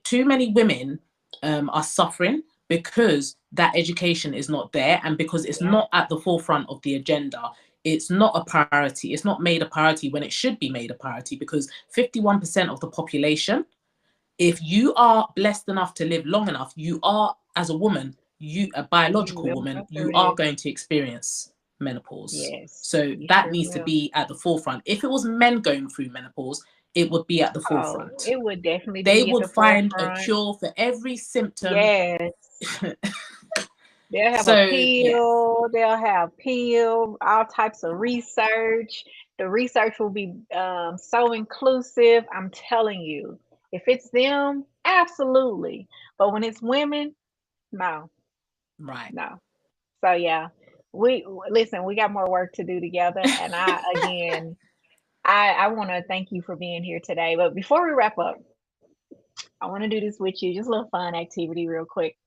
too many women are suffering because that education is not there, and because it's Yeah. not at the forefront of the agenda. It's not a priority. It's not made a priority when it should be made a priority, because 51% of the population, if you are blessed enough to live long enough, you are, as a woman, a You biological will woman, go you through are this. going to experience menopause. Yes, So you that sure needs to will. be at the forefront. If it was men going through menopause, it would be at the Oh, forefront. it would definitely They be at would the find a forefront. cure for every symptom. Yes. They'll have a So, yeah, pill, all types of research. The research will be so inclusive. I'm telling you, if it's them, absolutely. But when it's women, no, right. no. So yeah, listen. We got more work to do together, and I want to thank you for being here today. But before we wrap up, I want to do this with you, just a little fun activity, real quick.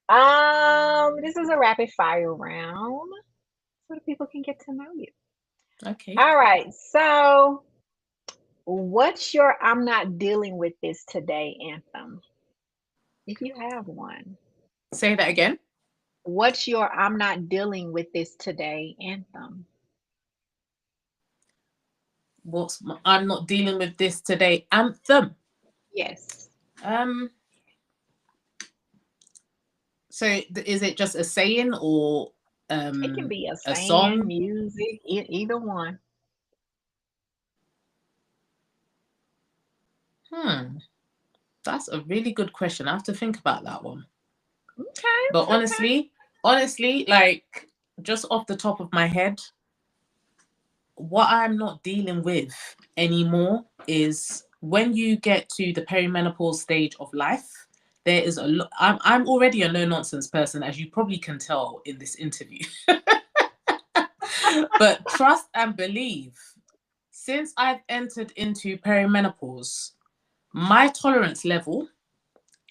This is a rapid fire round so that people can get to know you. Okay. All right. So, what's your I'm not dealing with this today anthem? If you have one. Say that again. What's your I'm not dealing with this today anthem? I'm not dealing with this today anthem. Yes. Um, so is it just a saying or It can be a a saying, song? music, either one. Hmm. That's a really good question. I have to think about that one. But honestly, like just off the top of my head, what I'm not dealing with anymore is when you get to the perimenopause stage of life, there is a lot. I'm already a no nonsense person, as you probably can tell in this interview. But trust and believe, since I've entered into perimenopause, my tolerance level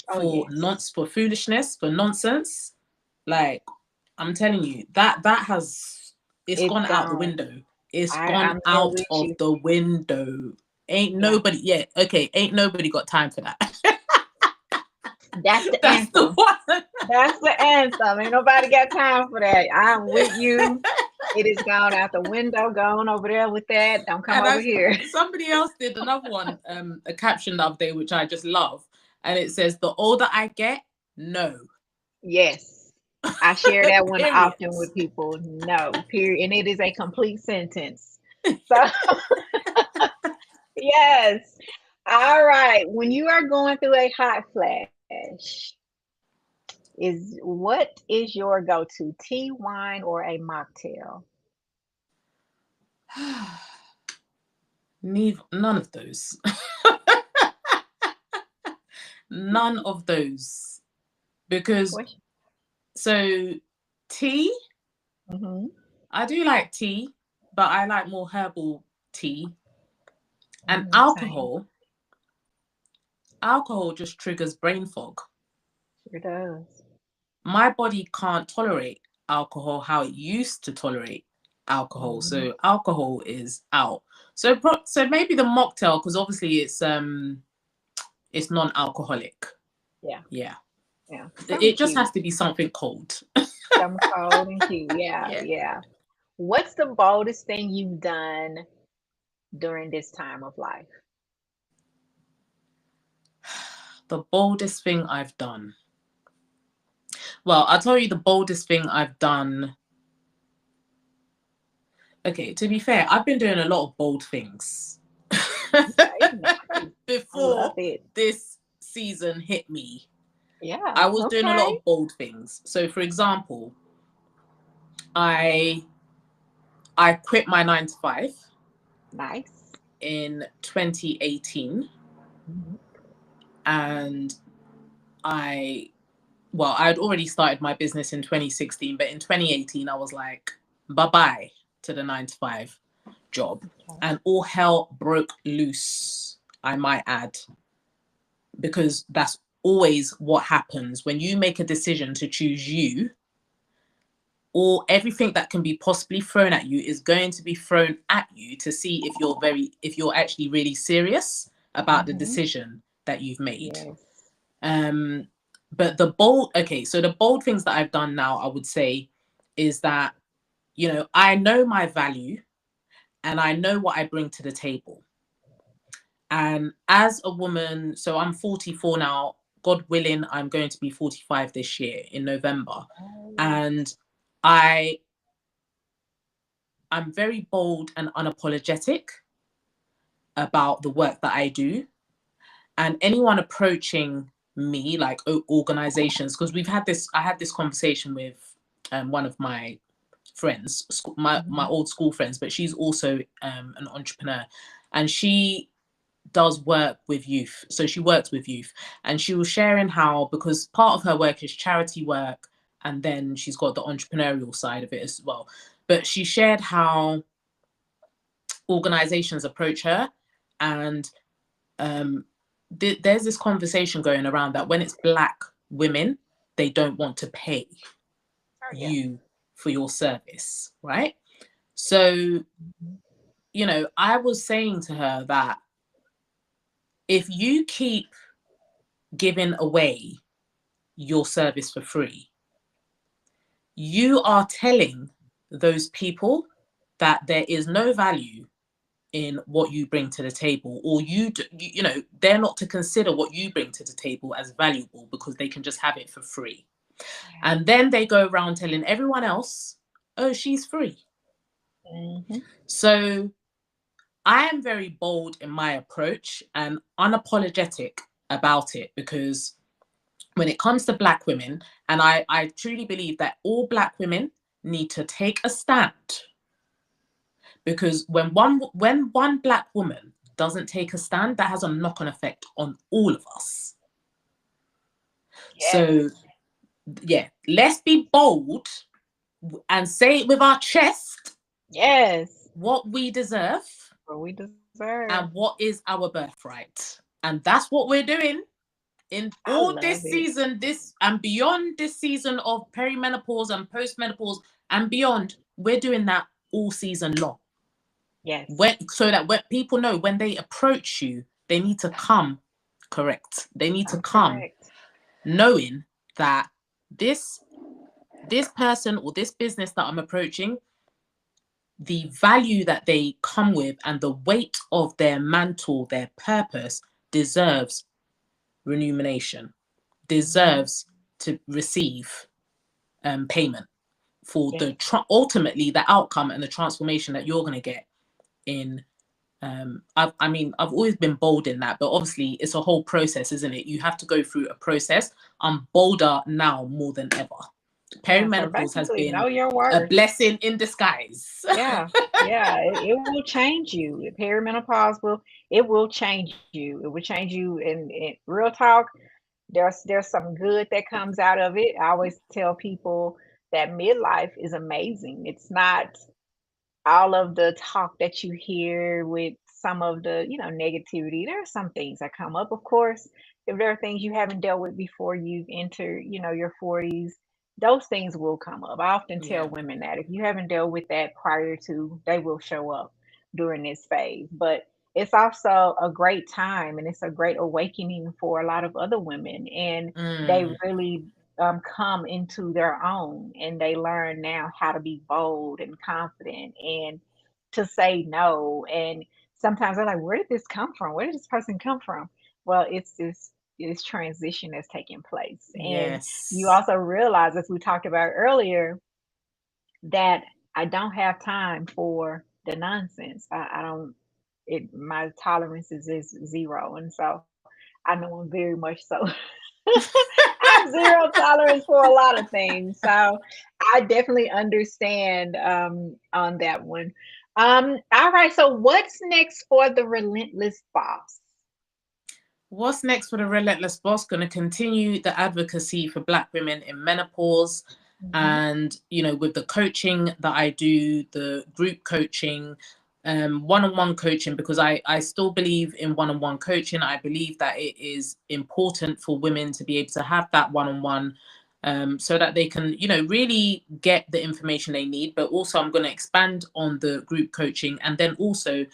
Oh yes, for foolishness, for nonsense, like I'm telling you, that has it's it's gone out the gone. window. It's I'm gone there out with of you. the window. Ain't Yeah, nobody yet. Okay, ain't nobody got time for that. that's the That's the answer. one. That's the answer. Ain't nobody got time for that. I'm with you. It is gone out the window. Gone over there with that. Don't come And over as here. somebody else did another one, a caption the other day, which I just love, and it says, "The older I get, no." Yes. I share that one Period. often with people. No, period. And it is a complete sentence. So, yes. All right. When you are going through a hot flash, what is your go-to tea, wine, or a mocktail? None of those. None of those. Because What? so tea, Mm-hmm. I do like tea, but I like more herbal tea. And Mm-hmm. Same. alcohol just triggers brain fog. Sure does. My body can't tolerate alcohol how it used to tolerate alcohol. Mm-hmm. So alcohol is out. So maybe the mocktail, because obviously it's non-alcoholic. Yeah. Yeah. Yeah. Something It just cute. has to be something cold. Something cold and cute. Yeah. Yeah. Yeah. What's the boldest thing you've done during this time of life? The boldest thing I've done. Well, I'll tell you the boldest thing I've done. Okay, to be fair, I've been doing a lot of bold things Okay. Nice. I love before it. this season hit me. Yeah. I was doing a lot Okay. of bold things. So, for example, I I quit my 9 to 5 Nice. in 2018, Mhm. and I I'd already started my business in 2016, but in 2018 I was like, bye bye to the 9 to 5 job, Okay. and all hell broke loose. I might add, because that's always what happens when you make a decision to choose you. Or everything that can be possibly thrown at you is going to be thrown at you to see if you're actually really serious about the Mm-hmm. decision that you've made. Yes. um but so the bold things that I've done now, I would say, is that, I know my value and I know what I bring to the table. And as a woman, so I'm 44 now, God willing, I'm going to be 45 this year in November. Oh, And I I'm very bold and unapologetic about the work that I do. And anyone approaching me, like organizations, because I had this conversation with one of my friends, my mm-hmm. old school friends, but she's also an entrepreneur, and she does work with youth. So she works with youth, and she was sharing how, because part of her work is charity work, and then she's got the entrepreneurial side of it as well. But she shared how organizations approach her, and um, there's this conversation going around that when it's Black women, they don't want to pay Oh, yeah. you for your service, right? So, Mm-hmm. I was saying to her that if you keep giving away your service for free, you are telling those people that there is no value in what you bring to the table, or they're not to consider what you bring to the table as valuable because they can just have it for free. Yeah. And then they go around telling everyone else, oh, she's free. Mm-hmm. So I am very bold in my approach and unapologetic about it, because when it comes to Black women, and I truly believe that all Black women need to take a stand, because when one Black woman doesn't take a stand, that has a knock-on effect on all of us. Yes. So yeah, let's be bold and say it with our chest Yes. what we deserve What we deserve. and what is our birthright. And that's what we're doing in I all love this it. season, this and beyond this season of perimenopause and postmenopause and beyond. We're doing that all season long. Yes. So that when people know when they approach you, they need to come correct. They need to I'm come correct. knowing that this this person or this business that I'm approaching, the value that they come with and the weight of their mantle, their purpose, deserves remuneration, Hmm. deserves to receive payment for Yes. ultimately the outcome and the transformation that you're going to get in. I mean, I've always been bold in that, but obviously it's a whole process, isn't it? You have to go through a process. I'm bolder now more than ever. Yeah. So Perimenopause has basically, been know your a worth. blessing in disguise. Yeah. Yeah. It will change you. Perimenopause will change you. It will change you in real talk. There's some good that comes out of it. I always tell people that midlife is amazing. It's not all of the talk that you hear with some of the negativity. There are some things that come up, of course. If there are things you haven't dealt with before you've entered your 40s, those things will come up. I often tell Yeah. women that if you haven't dealt with that prior to, they will show up during this phase. But it's also a great time, and it's a great awakening for a lot of other women, and they Mm, really come into their own, and they learn now how to be bold and confident and to say no. And sometimes they're like, where did this come from? Where did this person come from? Well, it's this transition that's taking place. And you yes. also realize, as we talked about earlier, that I don't have time for the nonsense. I don't, my tolerance is zero. And so I know I'm very much so. I have zero tolerance for a lot of things. So I definitely understand on that one. All right. So what's next for the Relentless Boss? What's next for the Relentless Boss? Going to continue the advocacy for Black women in menopause. Hmm. And, with the coaching that I do, the group coaching, one-on-one coaching, because I still believe in one-on-one coaching. I believe that it is important for women to be able to have that one-on-one, so that they can, really get the information they need. But also I'm going to expand on the group coaching, and then also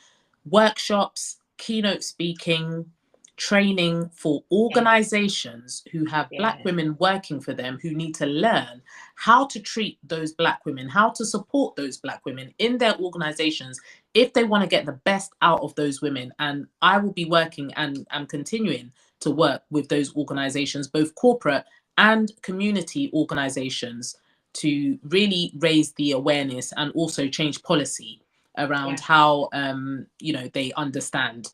workshops, keynote speaking, training for Yes. organizations who have Black Yes. women working for them, who need to learn how to treat those Black women, how to support those Black women in their organizations if they want to get the best out of those women. And I will be working and am continuing to work with those organizations, both corporate and community organizations, to really raise the awareness and also change policy around Yeah. how they understand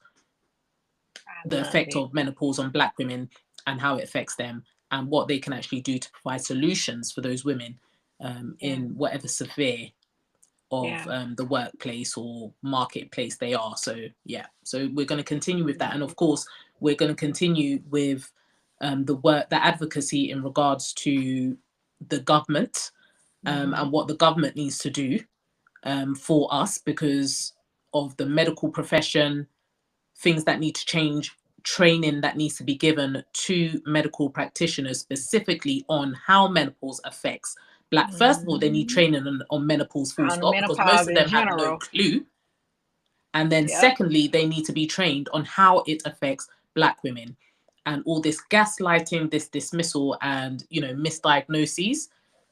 I the love effect it. of menopause on Black women and how it affects them, and what they can actually do to provide solutions for those women, Yeah. in whatever sphere of Yeah. the workplace or marketplace they are. So yeah, so we're going to continue with that, and of Love course we're going to continue with the advocacy in regards to the government, it. Hmm. and what the government needs to do for us, because of the medical profession, things that need to change, training that needs to be given to medical practitioners specifically on how menopause affects Black. First of all, they need Hmm. training on menopause full On the stop, because menopause most of in them have no general. clue. And then Yep. secondly, they need to be trained on how it affects Black women. And all this gaslighting, this dismissal, and misdiagnoses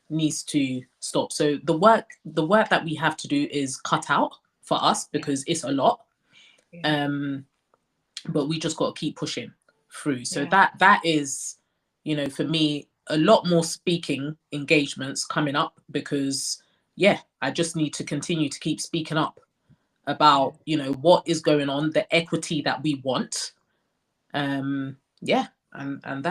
needs to stop. So the work that we have to do is cut out for us, Yeah. because it's a lot. Yeah. Um, but we just got to keep pushing through. So Yeah. that is, for me, a lot more speaking engagements coming up, because yeah, I just need to continue to keep speaking up Yeah. about what is going on, the equity that we want. Yeah, and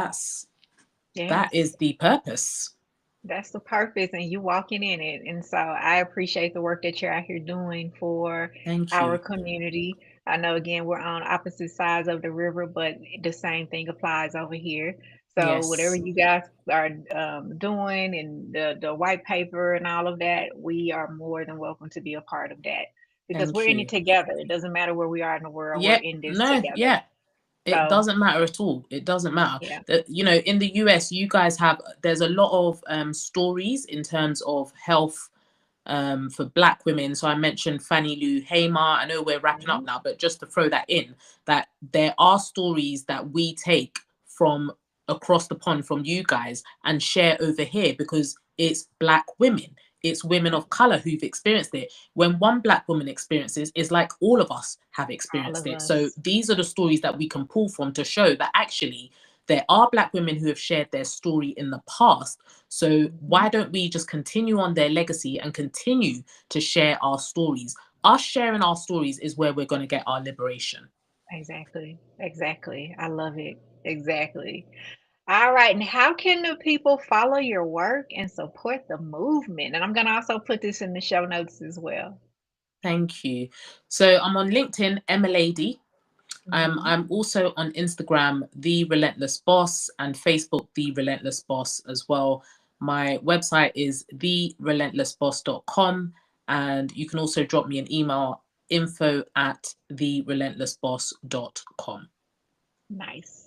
That Yes. is the purpose. That's the purpose, and you walking in it. And so I appreciate the work that you're out here doing for Thank our you. community. I know, again, we're on opposite sides of the river, but the same thing applies over here. So whatever Yes. you guys are doing, and the white paper and all of that, we are more than welcome to be a part of that, because we're Thank in it you. together. It doesn't matter where we are in the world, we're Yeah. in this No. together. Yeah. It So doesn't matter at all. It doesn't matter. yeah. That, you know, in the US, you guys have, there's a lot of stories in terms of health for Black women. So I mentioned Fannie Lou Hamer. I know we're wrapping up Mhm. now, but just to throw that in, that there are stories that we take from across the pond from you guys and share over here, because it's Black women. It's women of color who've experienced it. When one Black woman experiences, it's like all of us have All experienced of it. So us. these are the stories that we can pull from to show that actually there are Black women who have shared their story in the past. So why Mhm. don't we just continue on their legacy and continue to share our stories? Us sharing our stories is where we're going to get our liberation. Exactly. Exactly. I love it. Exactly. All right. And how can the people follow your work and support the movement? And I'm going to also put this in the show notes as well. Thank you. So I'm on LinkedIn, Emma Lady. Hmm. I'm also on Instagram, The Relentless Boss, and Facebook, The Relentless Boss as well. My website is therelentlessboss.com, and you can also drop me an email, info@therelentlessboss.com. Nice.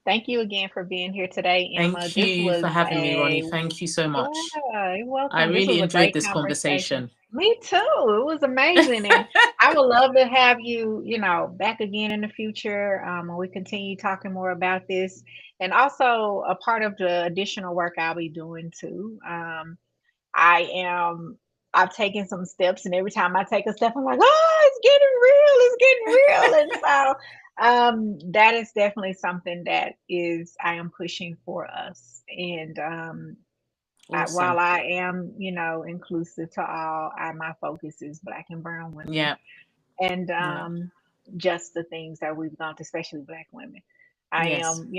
Thank you again for being here today, Emma. Thank This you for was having me, Ronnie. a, Thank you so much. yeah, you're I welcome. This was really a enjoyed great this conversation. conversation. Me too. It was amazing. And I would love to have you, back again in the future, when we continue talking more about this. And also a part of the additional work I'll be doing too. I am I've taken some steps, and every time I take a step, I'm like, oh, it's getting real, it's getting real. And so that is definitely something that is I am pushing for us. And while Awesome. I am, inclusive to all, my focus is Black and Brown women, Yeah. and Yeah. just the things that we've gone to, especially Black women. I Yes. am,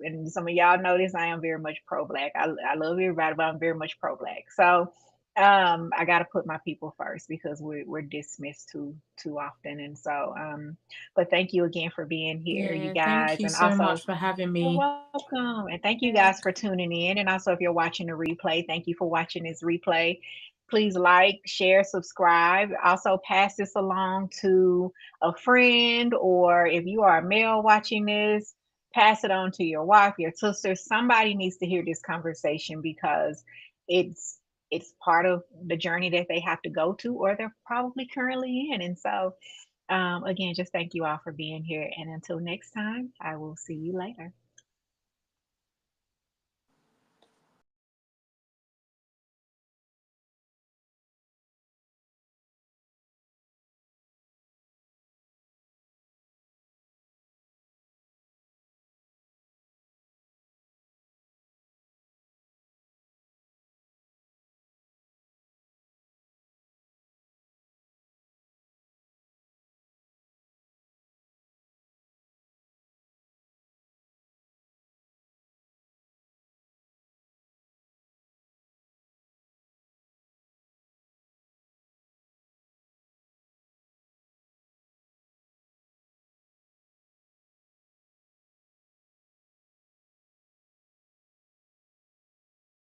and some of y'all know this, I am very much pro Black. I love everybody, but I'm very much pro Black. So I got to put my people first, because we're dismissed too often. And so, but thank you again for being here, you Yeah. Thank guys. you And so also, much for having you're me. welcome. And thank you Yeah. guys for tuning in. And also, if you're watching the replay, thank you for watching this replay. Please like, share, subscribe. Also, pass this along to a friend, or if you are a male watching this, pass it on to your wife, your sister. Somebody needs to hear this conversation, because it's it's part of the journey that they have to go to, or they're probably currently in. And so, again, just thank you all for being here. And until next time, I will see you later.